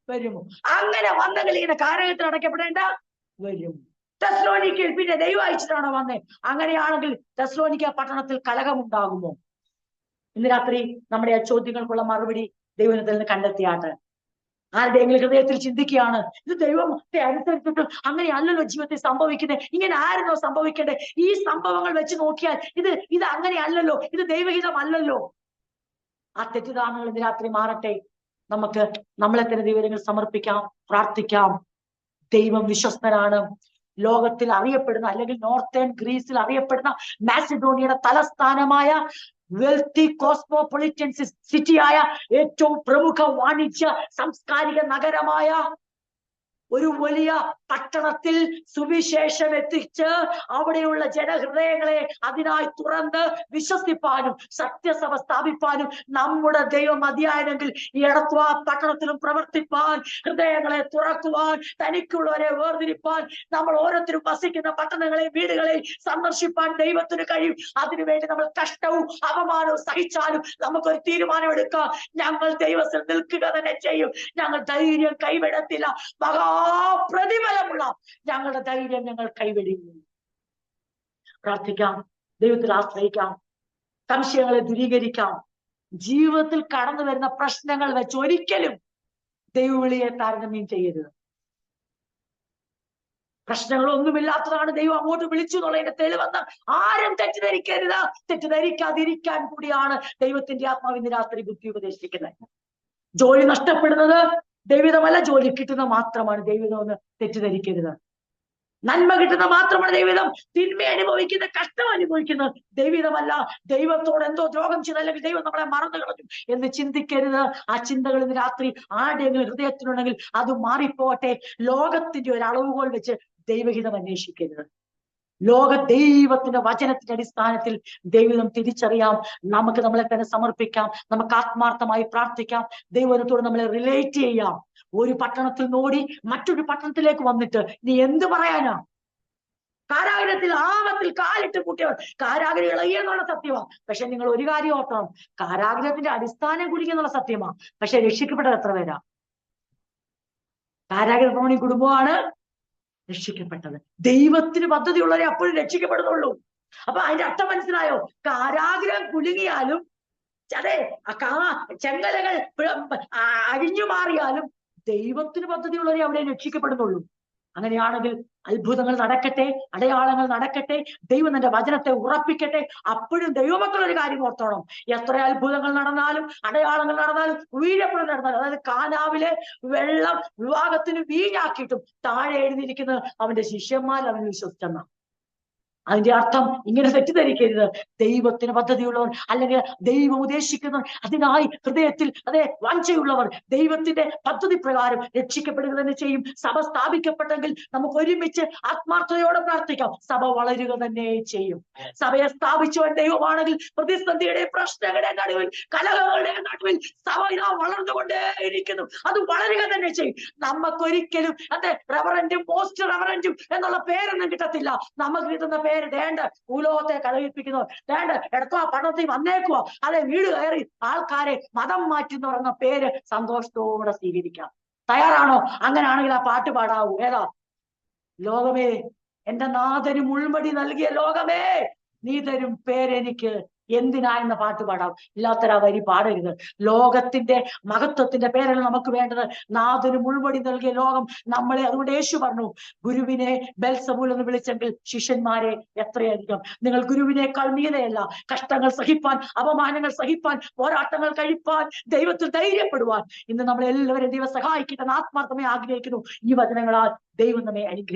വരുമോ? അങ്ങനെ വന്നെങ്കിൽ ഇങ്ങനെ കാരാഗ്രഹത്തിൽ അടയ്ക്കപ്പെടേണ്ട വരുമോ? തെസ്സലോനിക്കയിൽ പിന്നെ ദൈവം അയച്ചിട്ടാണോ വന്നേ? അങ്ങനെയാണെങ്കിൽ തെസ്സലോനിക്ക പട്ടണത്തിൽ കലഹമുണ്ടാകുമോ? ഇന്ന് രാത്രി നമ്മുടെ ആ ചോദ്യങ്ങൾക്കുള്ള മറുപടി ദൈവത്തിൽ നിന്ന് കണ്ടെത്തിയാട്ട് ആരുടെയെങ്കിലും ഹൃദയത്തിൽ ചിന്തിക്കുകയാണ്, ഇത് ദൈവത്തെ അനുസരിച്ചിട്ട് അങ്ങനെയല്ലല്ലോ ജീവിതത്തിൽ സംഭവിക്കുന്നത്, ഇങ്ങനെ ആയിരുന്നോ സംഭവിക്കേണ്ടത്? ഈ സംഭവങ്ങൾ വെച്ച് നോക്കിയാൽ ഇത് അങ്ങനെയല്ലല്ലോ, ഇത് ദൈവഹിതമല്ലല്ലോ. ആ തെറ്റിദ്ധാരണകൾ ഇന്ന് രാത്രി മാറട്ടെ. നമുക്ക് നമ്മളെ തന്നെ ദൈവങ്ങൾ സമർപ്പിക്കാം, പ്രാർത്ഥിക്കാം. ദൈവം വിശ്വസ്തനാണ്. ലോകത്തിൽ അറിയപ്പെടുന്ന, അല്ലെങ്കിൽ നോർത്തേൺ ഗ്രീസിൽ അറിയപ്പെടുന്ന മാസിഡോണിയയുടെ തലസ്ഥാനമായ വെൽത്തി കോസ്മോപൊളിറ്റൻ സിറ്റിയായ ഏറ്റവും പ്രമുഖ വാണിജ്യ സാംസ്കാരിക നഗരമായ ഒരു വലിയ പട്ടണത്തിൽ സുവിശേഷം എത്തിച്ച് അവിടെയുള്ള ജനഹൃദയങ്ങളെ അതിനായി തുറന്ന് വിശ്വസിപ്പാനും സത്യസഭ സ്ഥാപിപ്പാനും നമ്മുടെ ദൈവം മതിയായെങ്കിൽ ഈ എടത്വാ പട്ടണത്തിലും പ്രവർത്തിപ്പാൻ, ഹൃദയങ്ങളെ തുറക്കുവാൻ, തനിക്കുള്ളവരെ വേർതിരിപ്പാൻ, നമ്മൾ ഓരോരുത്തരും വസിക്കുന്ന പട്ടണങ്ങളെയും വീടുകളെയും സന്ദർശിപ്പാൻ ദൈവത്തിന് കഴിയും. അതിനുവേണ്ടി നമ്മൾ കഷ്ടവും അപമാനവും സഹിച്ചാലും നമുക്കൊരു തീരുമാനമെടുക്കാം, ഞങ്ങൾ ദൈവത്തിൽ നിൽക്കുക തന്നെ ചെയ്യും. ഞങ്ങൾ ധൈര്യം കൈവിടത്തില്ല. പ്രതിഫലമുള്ള ഞങ്ങളുടെ ധൈര്യം ഞങ്ങൾ കൈവെടിയുന്നു. പ്രാർത്ഥിക്കാം, ദൈവത്തിൽ ആശ്രയിക്കാം, സംശയങ്ങളെ ദൂരീകരിക്കാം. ജീവിതത്തിൽ കടന്നു വരുന്ന പ്രശ്നങ്ങൾ വെച്ച് ഒരിക്കലും ദൈവവിളിയെ താരതമ്യം ചെയ്യരുത്. പ്രശ്നങ്ങളൊന്നുമില്ലാത്തതാണ് ദൈവം അങ്ങോട്ട് വിളിച്ചു എന്നുള്ളതിന്റെ തെളിവെന്ന് ആരും തെറ്റിദ്ധരിക്കരുത്. തെറ്റിദ്ധരിക്കാതിരിക്കാൻ കൂടിയാണ് ദൈവത്തിന്റെ ആത്മാവ് ഇന്ന് രാത്രി ബുദ്ധി ഉപദേശിക്കുന്നത്. ജോലി നഷ്ടപ്പെടുന്നത് ദൈവിതമല്ല, ജോലി കിട്ടുന്നത് മാത്രമാണ് ദൈവിതമെന്ന് തെറ്റിദ്ധരിക്കരുത്. നന്മ കിട്ടുന്ന മാത്രമാണ് ദൈവിതം. തിന്മ അനുഭവിക്കുന്ന, കഷ്ടം അനുഭവിക്കുന്നത് ദൈവിതമല്ല. ദൈവത്തോട് എന്തോ ദ്രോഹം ചെയ്ത്, അല്ലെങ്കിൽ ദൈവം നമ്മളെ മറന്നു കളഞ്ഞു എന്ന് ചിന്തിക്കരുത്. ആ ചിന്തകൾ ഇന്ന് രാത്രി ആരുടെയെങ്കിലും ഹൃദയത്തിലുണ്ടെങ്കിൽ അത് മാറിപ്പോട്ടെ. ലോകത്തിന്റെ ഒരു അളവുകോൽ വെച്ച് ദൈവഹിതം അന്വേഷിക്കരുത്. ദൈവത്തിന്റെ വചനത്തിന്റെ അടിസ്ഥാനത്തിൽ ദൈവം തിരിച്ചറിയാം. നമുക്ക് നമ്മളെ തന്നെ സമർപ്പിക്കാം, നമുക്ക് ആത്മാർത്ഥമായി പ്രാർത്ഥിക്കാം, ദൈവത്തോട് നമ്മളെ റിലേറ്റ് ചെയ്യാം. ഒരു പട്ടണത്തിൽ നോടി മറ്റൊരു പട്ടണത്തിലേക്ക് വന്നിട്ട് നീ എന്ത് പറയാനാ? കാരാഗ്രഹത്തിൽ ആപത്തിൽ കാലിട്ട് കൂട്ടിയവർ കാരാഗ്രഹികളെ എന്നുള്ള സത്യമാണ്. പക്ഷെ നിങ്ങൾ ഒരു കാര്യം ഓർക്കണം, കാരാഗ്രഹത്തിന്റെ അടിസ്ഥാനം കുടിക്കുന്നുള്ള സത്യമാണ്. പക്ഷെ രക്ഷിക്കപ്പെട്ടത് എത്ര പേരാ? കാരാഗ്രഹ കുടുംബമാണ് രക്ഷിക്കപ്പെട്ടത്. ദൈവത്തിന് പദ്ധതിയുള്ളവരെ അപ്പോഴും രക്ഷിക്കപ്പെടുന്നുള്ളൂ. അപ്പൊ അതിന്റെ അർത്ഥം മനസ്സിലായോ? കാരാഗ്രഹം കുലുങ്ങിയാലും, അതെ, ചെങ്കലകൾ അഴിഞ്ഞു മാറിയാലും ദൈവത്തിന് പദ്ധതിയുള്ളവരെ അവിടെ രക്ഷിക്കപ്പെടുന്നുള്ളൂ. അങ്ങനെയാണെങ്കിൽ അത്ഭുതങ്ങൾ നടക്കട്ടെ, അടയാളങ്ങൾ നടക്കട്ടെ, ദൈവം തന്റെ വചനത്തെ ഉറപ്പിക്കട്ടെ. അപ്പോഴും ദൈവമക്കൾ ഒരു കാര്യം ഓർത്തോണം, എത്ര അത്ഭുതങ്ങൾ നടന്നാലും അടയാളങ്ങൾ നടന്നാലും വീഴപ്പെടുന്ന നടന്നാലും, അതായത് കാനാവിലെ വെള്ളം വിവാഹത്തിന് വീഞ്ഞാക്കിയിട്ടും താഴെ എഴുതിയിരിക്കുന്നത് അവന്റെ ശിഷ്യന്മാർ അവൻ വിശ്വസിച്ചെന്ന. അതിന്റെ അർത്ഥം ഇങ്ങനെ തെറ്റിദ്ധരിക്കരുത്. ദൈവത്തിന് പദ്ധതിയുള്ളവർ, അല്ലെങ്കിൽ ദൈവം ഉദ്ദേശിക്കുന്നവർ, അതിനായി ഹൃദയത്തിൽ വാഞ്ചയുള്ളവർ ദൈവത്തിന്റെ പദ്ധതി പ്രകാരം രക്ഷിക്കപ്പെടുക തന്നെ ചെയ്യും. സഭ സ്ഥാപിക്കപ്പെട്ടെങ്കിൽ നമുക്ക് ഒരുമിച്ച് ആത്മാർത്ഥതയോടെ പ്രാർത്ഥിക്കാം, സഭ വളരുക തന്നെ ചെയ്യും. സഭയെ സ്ഥാപിച്ചവൻ ദൈവമാണെങ്കിൽ പ്രതിസന്ധിയുടെ, പ്രശ്നങ്ങളുടെ നടുവിൽ, കലഹങ്ങളുടെ നടുവിൽ സഭ ഇതാ വളർന്നുകൊണ്ടേയിരിക്കുന്നു. അത് വളരുക തന്നെ ചെയ്യും. നമുക്കൊരിക്കലും റെവറന്റും പോസ്റ്റ് റെവറന്റും എന്നുള്ള പേരൊന്നും കിട്ടത്തില്ല. നമുക്ക് കിട്ടുന്ന പേര് പേര് ദേണ്ട ഭൂലോകത്തെ കലഹിപ്പിക്കുന്നു, ദേണ്ട എടുത്തോ പണത്തിൽ വന്നേക്കുവോ, അല്ലെ വീട് കയറി ആൾക്കാരെ മതം മാറ്റുന്ന പറഞ്ഞ പേര് സന്തോഷത്തോടെ സ്വീകരിക്കാം. തയ്യാറാണോ? അങ്ങനെയാണെങ്കിൽ ആ പാട്ട് പാടാവൂ. ഏതാ? ലോകമേ, എന്റെ നാഥന് മുൾമടി നൽകിയ ലോകമേ, നീ തരും പേരെനിക്ക് എന്തിനാ എന്ന പാട്ട് പാടാം. ഇല്ലാത്തൊരാ വരി പാടരുത്. ലോകത്തിന്റെ മഹത്വത്തിന്റെ പേരല്ല നമുക്ക് വേണ്ടത്. നാഥന് മുൾമടി നൽകിയ ലോകം നമ്മളെ. അതുകൊണ്ട് യേശു പറഞ്ഞു, ഗുരുവിനെ ബെൽസബൂൽ എന്ന് വിളിച്ചെങ്കിൽ ശിഷ്യന്മാരെ എത്രയധികം. നിങ്ങൾ ഗുരുവിനേക്കാൾ മീതെയല്ല. കഷ്ടങ്ങൾ സഹിപ്പാൻ, അപമാനങ്ങൾ സഹിപ്പാൻ, പോരാട്ടങ്ങൾ കഴിപ്പാൻ, ദൈവത്തിൽ ധൈര്യപ്പെടുവാൻ ഇന്ന് നമ്മളെല്ലാവരും ദൈവം സഹായിക്കട്ടെ ആത്മാർത്ഥമായി ആഗ്രഹിക്കുന്നു. ഈ വചനങ്ങളാൽ ദൈവം നമ്മെ അനുഗ്രഹിക്കും.